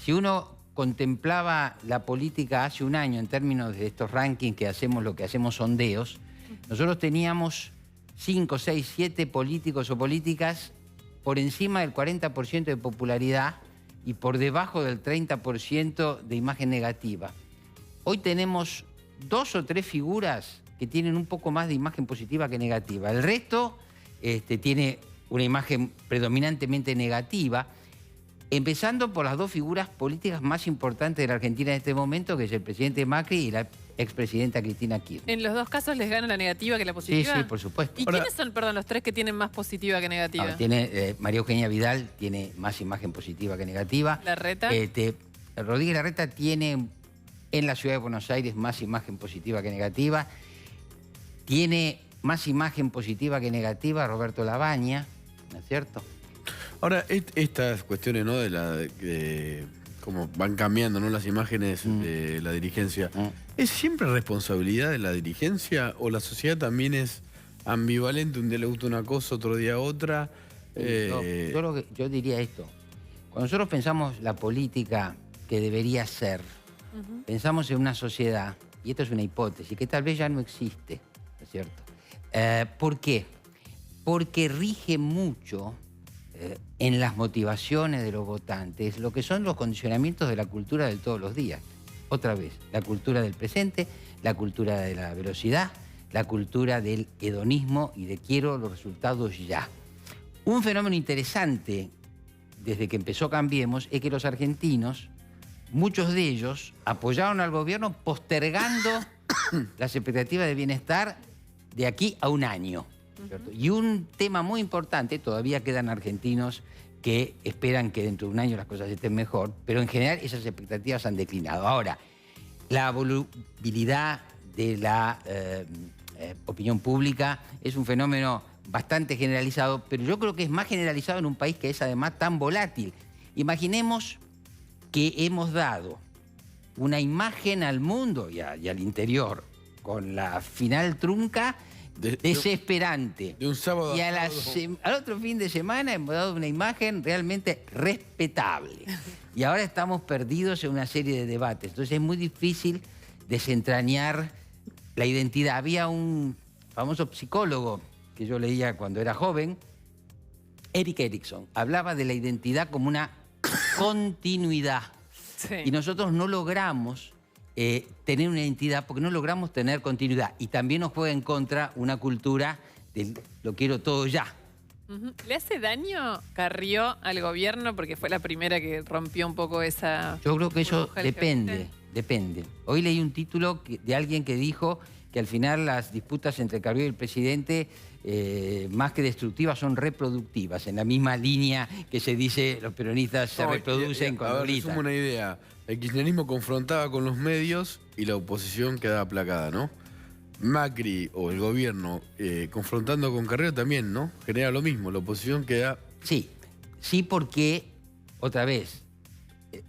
Speaker 16: Si uno contemplaba la política hace un año en términos de estos rankings que hacemos, lo que hacemos sondeos, nosotros teníamos 5, 6, 7 políticos o políticas por encima del 40% de popularidad y por debajo del 30% de imagen negativa. Hoy tenemos 2 o 3 figuras que tienen un poco más de imagen positiva que negativa. El resto tiene una imagen predominantemente negativa, empezando por las 2 figuras políticas más importantes de la Argentina en este momento, que es el presidente Macri y la expresidenta Cristina Kirchner.
Speaker 1: ¿En los dos casos les gana la negativa que la positiva?
Speaker 16: Sí, por supuesto.
Speaker 1: ¿Y quiénes son, perdón, los 3 que tienen más positiva que negativa?
Speaker 16: María Eugenia Vidal tiene más imagen positiva que negativa.
Speaker 1: ¿Larreta?
Speaker 16: Rodríguez Larreta tiene en la ciudad de Buenos Aires más imagen positiva que negativa. Tiene más imagen positiva que negativa Roberto Labaña, ¿no es cierto?
Speaker 2: Ahora, estas cuestiones, ¿no? de cómo van cambiando, ¿no? Las imágenes de la dirigencia. ¿Es siempre responsabilidad de la dirigencia o la sociedad también es ambivalente? Un día le gusta una cosa, otro día otra.
Speaker 16: Yo diría esto. Cuando nosotros pensamos la política que debería ser, pensamos en una sociedad, y esto es una hipótesis, que tal vez ya no existe, ¿no es cierto? ¿Por qué? Porque rige mucho en las motivaciones de los votantes lo que son los condicionamientos de la cultura de todos los días. Otra vez, la cultura del presente, la cultura de la velocidad, la cultura del hedonismo y de quiero los resultados ya. Un fenómeno interesante desde que empezó Cambiemos es que los argentinos, muchos de ellos, apoyaron al gobierno postergando las expectativas de bienestar de aquí a un año. ¿Cierto? Y un tema muy importante, todavía quedan argentinos que esperan que dentro de un año las cosas estén mejor, pero en general esas expectativas han declinado. Ahora, la volubilidad de la opinión pública es un fenómeno bastante generalizado, pero yo creo que es más generalizado en un país que es además tan volátil. Imaginemos que hemos dado una imagen al mundo y al interior con la final trunca desesperante.
Speaker 2: De un sábado
Speaker 16: y al otro fin de semana hemos dado una imagen realmente respetable. Y ahora estamos perdidos en una serie de debates. Entonces es muy difícil desentrañar la identidad. Había un famoso psicólogo que yo leía cuando era joven, Erik Erikson, hablaba de la identidad como una continuidad. Sí. Y nosotros no logramos tener una identidad porque no logramos tener continuidad. Y también nos juega en contra una cultura del lo quiero todo ya.
Speaker 1: ¿Le hace daño Carrió al gobierno porque fue la primera que rompió un poco esa...
Speaker 16: Yo creo que eso depende. Hoy leí un título de alguien que dijo que al final las disputas entre Carrió y el presidente, más que destructivas, son reproductivas. En la misma línea que se dice los peronistas se reproducen cuando gritan.
Speaker 2: Resumo una idea. El kirchnerismo confrontaba con los medios y la oposición quedaba aplacada, ¿no? Macri o el gobierno confrontando con Carrió también, ¿no? Genera lo mismo, la oposición queda...
Speaker 16: Sí, porque, otra vez,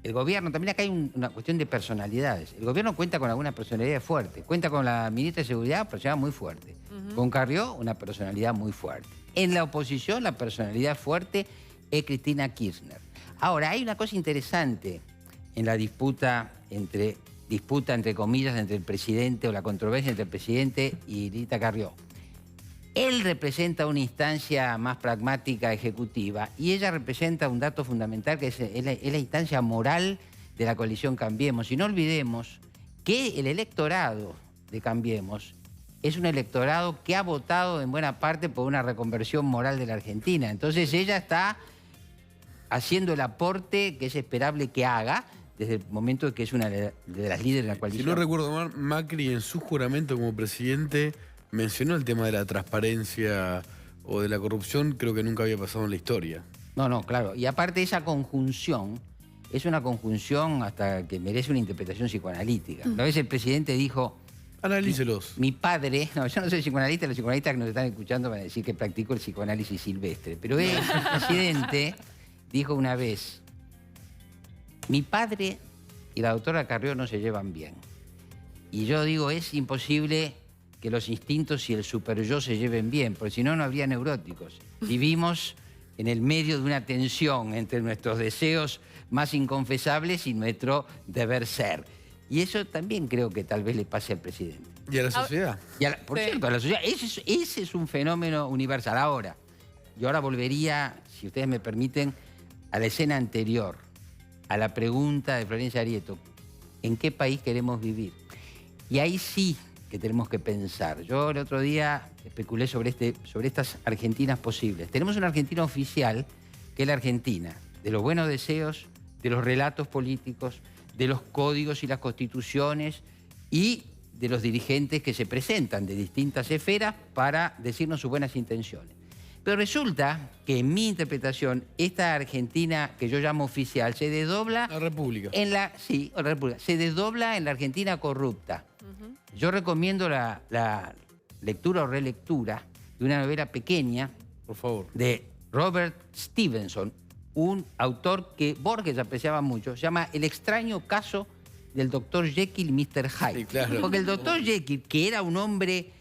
Speaker 16: el gobierno, también acá hay una cuestión de personalidades. El gobierno cuenta con alguna personalidad fuerte. Cuenta con la ministra de Seguridad, una personalidad muy fuerte. Con Carrió, una personalidad muy fuerte. En la oposición, la personalidad fuerte es Cristina Kirchner. Ahora, hay una cosa interesante en la disputa entre comillas, entre el presidente o la controversia entre el presidente y Lilita Carrió. Él representa una instancia más pragmática ejecutiva y ella representa un dato fundamental que es la instancia moral de la coalición Cambiemos. Y no olvidemos que el electorado de Cambiemos es un electorado que ha votado en buena parte por una reconversión moral de la Argentina. Entonces ella está haciendo el aporte que es esperable que haga desde el momento de que es una de las líderes de la coalición.
Speaker 2: Si no recuerdo mal, Macri en su juramento como presidente mencionó el tema de la transparencia o de la corrupción, creo que nunca había pasado en la historia.
Speaker 16: No, claro. Y aparte esa conjunción, es una conjunción hasta que merece una interpretación psicoanalítica. Una vez el presidente dijo...
Speaker 2: Analícelos.
Speaker 16: Mi padre... No, yo no soy psicoanalista, los psicoanalistas que nos están escuchando van a decir que practico el psicoanálisis silvestre. Pero el presidente dijo una vez... Mi padre y la doctora Carrió no se llevan bien. Y yo digo, es imposible que los instintos y el superyo se lleven bien, porque si no, no habría neuróticos. Vivimos en el medio de una tensión entre nuestros deseos más inconfesables y nuestro deber ser. Y eso también creo que tal vez le pase al presidente.
Speaker 2: ¿Y a la sociedad?
Speaker 16: Por cierto, a la sociedad. Ese es un fenómeno universal. Ahora, yo ahora volvería, si ustedes me permiten, a la escena anterior, a la pregunta de Florencia Arieto, ¿en qué país queremos vivir? Y ahí sí que tenemos que pensar. Yo el otro día especulé sobre estas Argentinas posibles. Tenemos una Argentina oficial, que es la Argentina de los buenos deseos, de los relatos políticos, de los códigos y las constituciones y de los dirigentes que se presentan de distintas esferas para decirnos sus buenas intenciones. Pero resulta que en mi interpretación, esta Argentina que yo llamo oficial se desdobla...
Speaker 2: La República.
Speaker 16: Sí, la República. Se desdobla en la Argentina corrupta. Yo recomiendo la lectura o relectura de una novela pequeña,
Speaker 2: por favor,
Speaker 16: de Robert Stevenson, un autor que Borges apreciaba mucho. Se llama El extraño caso del Dr. Jekyll y Mr. Hyde.
Speaker 2: Sí, claro.
Speaker 16: Porque el Dr. Jekyll, que era un hombre...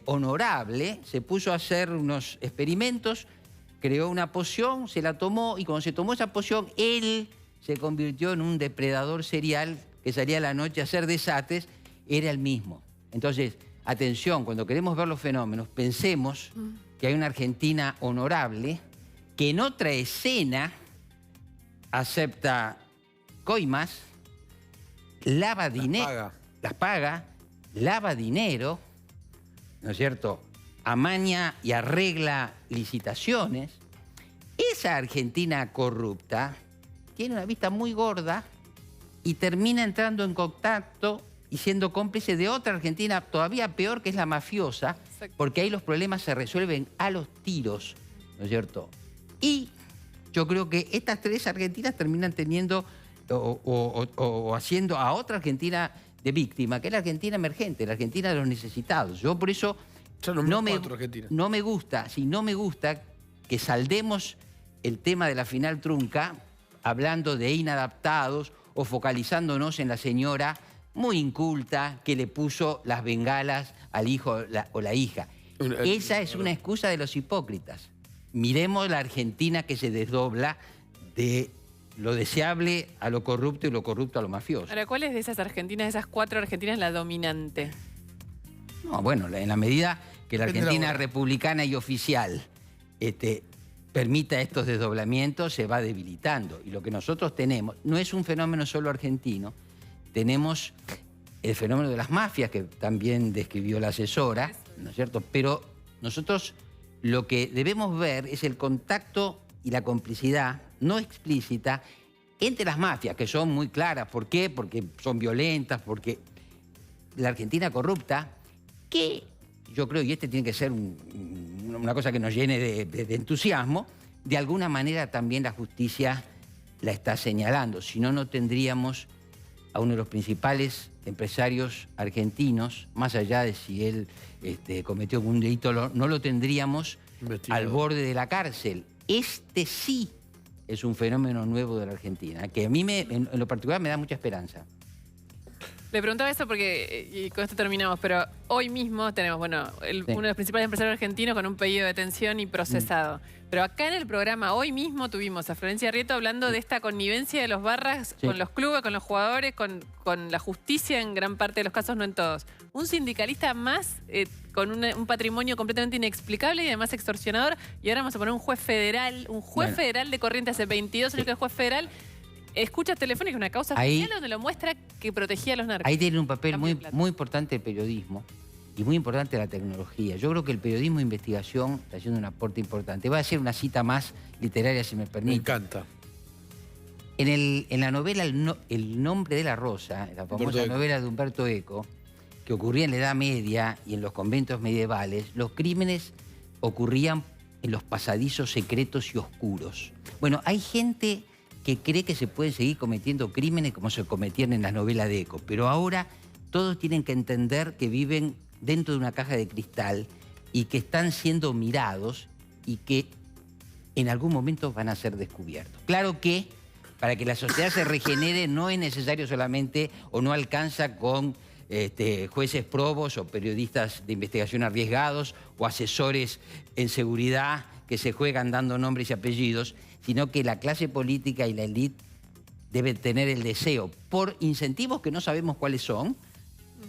Speaker 16: honorable, se puso a hacer unos experimentos, creó una poción, se la tomó y cuando se tomó esa poción, él se convirtió en un depredador serial que salía a la noche a hacer desates, era el mismo. Entonces, atención, cuando queremos ver los fenómenos, pensemos que hay una Argentina honorable que en otra escena acepta coimas, lava dinero, las paga, lava dinero, ¿no es cierto?, amaña y arregla licitaciones. Esa Argentina corrupta tiene una vista muy gorda y termina entrando en contacto y siendo cómplice de otra Argentina todavía peor, que es la mafiosa, porque ahí los problemas se resuelven a los tiros, ¿no es cierto? Y yo creo que estas tres Argentinas terminan teniendo o haciendo a otra Argentina de víctima, que es la Argentina emergente, la Argentina de los necesitados. Yo por eso no me gusta que saldemos el tema de la final trunca hablando de inadaptados o focalizándonos en la señora muy inculta que le puso las bengalas al hijo o la hija. Esa es una excusa de los hipócritas. Miremos la Argentina que se desdobla de lo deseable a lo corrupto y lo corrupto a lo mafioso.
Speaker 1: Ahora, ¿cuál es de esas Argentinas, de esas 4 Argentinas, la dominante?
Speaker 16: No, bueno, en la medida que la Argentina republicana y oficial permita estos desdoblamientos, se va debilitando. Y lo que nosotros tenemos no es un fenómeno solo argentino, tenemos el fenómeno de las mafias, que también describió la asesora, ¿no es cierto? Pero nosotros lo que debemos ver es el contacto y la complicidad no explícita entre las mafias, que son muy claras. ¿Por qué? Porque son violentas, porque la Argentina corrupta, que yo creo, y tiene que ser una cosa que nos llene de entusiasmo, de alguna manera también la justicia la está señalando. Si no, no tendríamos a uno de los principales empresarios argentinos, más allá de si él cometió algún delito, no lo tendríamos al borde de la cárcel. Sí es un fenómeno nuevo de la Argentina, que a mí en lo particular me da mucha esperanza.
Speaker 1: Le preguntaba eso porque, y con esto terminamos, pero hoy mismo tenemos, bueno, uno de los principales empresarios argentinos con un pedido de detención y procesado. Pero acá en el programa, hoy mismo tuvimos a Florencia Rieto hablando de esta connivencia de los barras con los clubes, con los jugadores, con la justicia en gran parte de los casos, no en todos. Un sindicalista más con un patrimonio completamente inexplicable y además extorsionador. Y ahora vamos a poner un juez federal, federal de Corrientes hace 22 años que es juez federal. Escucha telefónica, una causa judicial donde lo muestra que protegía a los narcos.
Speaker 16: Ahí tiene un papel muy importante el periodismo y muy importante la tecnología. Yo creo que el periodismo de investigación está haciendo un aporte importante. Voy a hacer una cita más literaria, si me permite.
Speaker 2: Me encanta.
Speaker 16: En la novela El nombre de la rosa, la famosa novela de Umberto Eco, que ocurría en la Edad Media y en los conventos medievales, los crímenes ocurrían en los pasadizos secretos y oscuros. Bueno, hay gente que cree que se pueden seguir cometiendo crímenes como se cometían en las novelas de Eco. Pero ahora todos tienen que entender que viven dentro de una caja de cristal y que están siendo mirados y que en algún momento van a ser descubiertos. Claro que para que la sociedad se regenere no es necesario solamente o no alcanza con jueces probos o periodistas de investigación arriesgados o asesores en seguridad que se juegan dando nombres y apellidos, sino que la clase política y la élite deben tener el deseo, por incentivos que no sabemos cuáles son,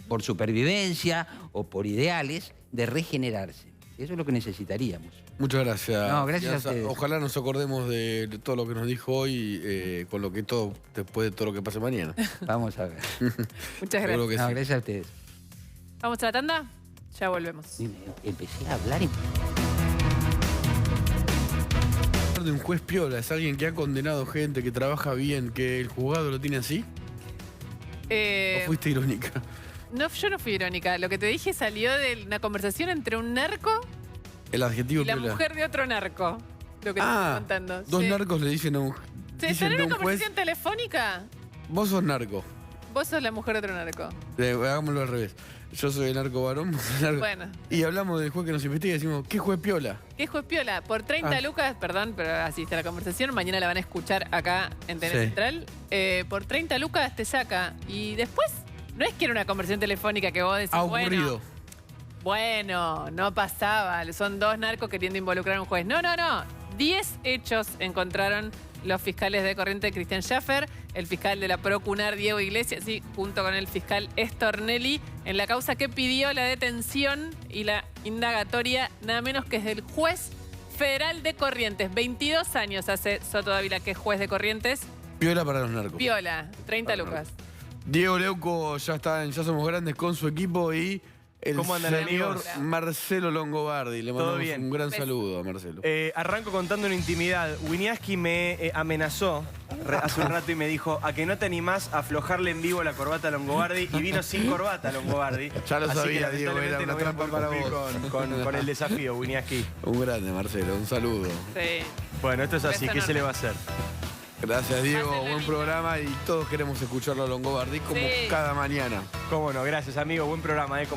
Speaker 16: por supervivencia o por ideales, de regenerarse. Eso es lo que necesitaríamos.
Speaker 2: Muchas gracias.
Speaker 16: No, gracias a ustedes.
Speaker 2: Ojalá nos acordemos de todo lo que nos dijo hoy, con lo que después de todo lo que pase mañana.
Speaker 16: Vamos a ver.
Speaker 1: Muchas gracias.
Speaker 16: No, gracias a ustedes.
Speaker 1: ¿Vamos a la tanda? Ya volvemos.
Speaker 16: Empecé a hablar y...
Speaker 2: de un juez piola, es alguien que ha condenado gente, que trabaja bien, que el juzgado lo tiene así. ¿O fuiste irónica?
Speaker 1: No, yo no fui irónica. Lo que te dije salió de una conversación entre un narco
Speaker 2: el adjetivo
Speaker 1: y la
Speaker 2: piola.
Speaker 1: Mujer de otro narco. Lo que te estoy contando.
Speaker 2: Dos narcos le dicen a un
Speaker 1: ¿Dicen una conversación telefónica?
Speaker 2: Vos sos narco.
Speaker 1: Vos sos la mujer de otro narco.
Speaker 2: Hagámoslo al revés. Yo soy el narco varón.
Speaker 1: Bueno.
Speaker 2: Y hablamos del juez que nos investiga y decimos, ¿qué juez piola?
Speaker 1: ¿Qué juez piola? Por 30 lucas, perdón, pero así está la conversación. Mañana la van a escuchar acá en TN Central. Por 30 lucas te saca. Y después, no es que era una conversación telefónica que vos decís, bueno, no pasaba. Son dos narcos queriendo involucrar a un juez. No. 10 hechos encontraron los fiscales de Corrientes, Cristian Schaffer, el fiscal de la Procunar, Diego Iglesias, y junto con el fiscal Estornelli, en la causa que pidió la detención y la indagatoria, nada menos que es del juez Federal de Corrientes. 22 años hace Soto Dávila que es juez de Corrientes.
Speaker 2: Piola para los narcos.
Speaker 1: Piola, 30 lucas.
Speaker 2: Diego Leuco ya está en Ya Somos Grandes con su equipo y el señor Marcelo Longobardi. Le mandamos un gran saludo a Marcelo.
Speaker 17: Arranco contando una intimidad. Winiarski me amenazó hace un rato y me dijo: a que no te animás a aflojarle en vivo la corbata a Longobardi, y vino sin corbata Longobardi.
Speaker 2: Ya lo
Speaker 17: Así
Speaker 2: sabía,
Speaker 17: que,
Speaker 2: Diego, era una trampa para vos.
Speaker 17: Con el desafío, Winiarski.
Speaker 2: Un grande, Marcelo, un saludo.
Speaker 1: Sí.
Speaker 17: Bueno, esto es así, ¿qué se le va a hacer?
Speaker 2: Gracias, Diego, buen programa y todos queremos escucharlo a Longobardi como cada mañana.
Speaker 17: Cómo no, gracias, amigo, buen programa.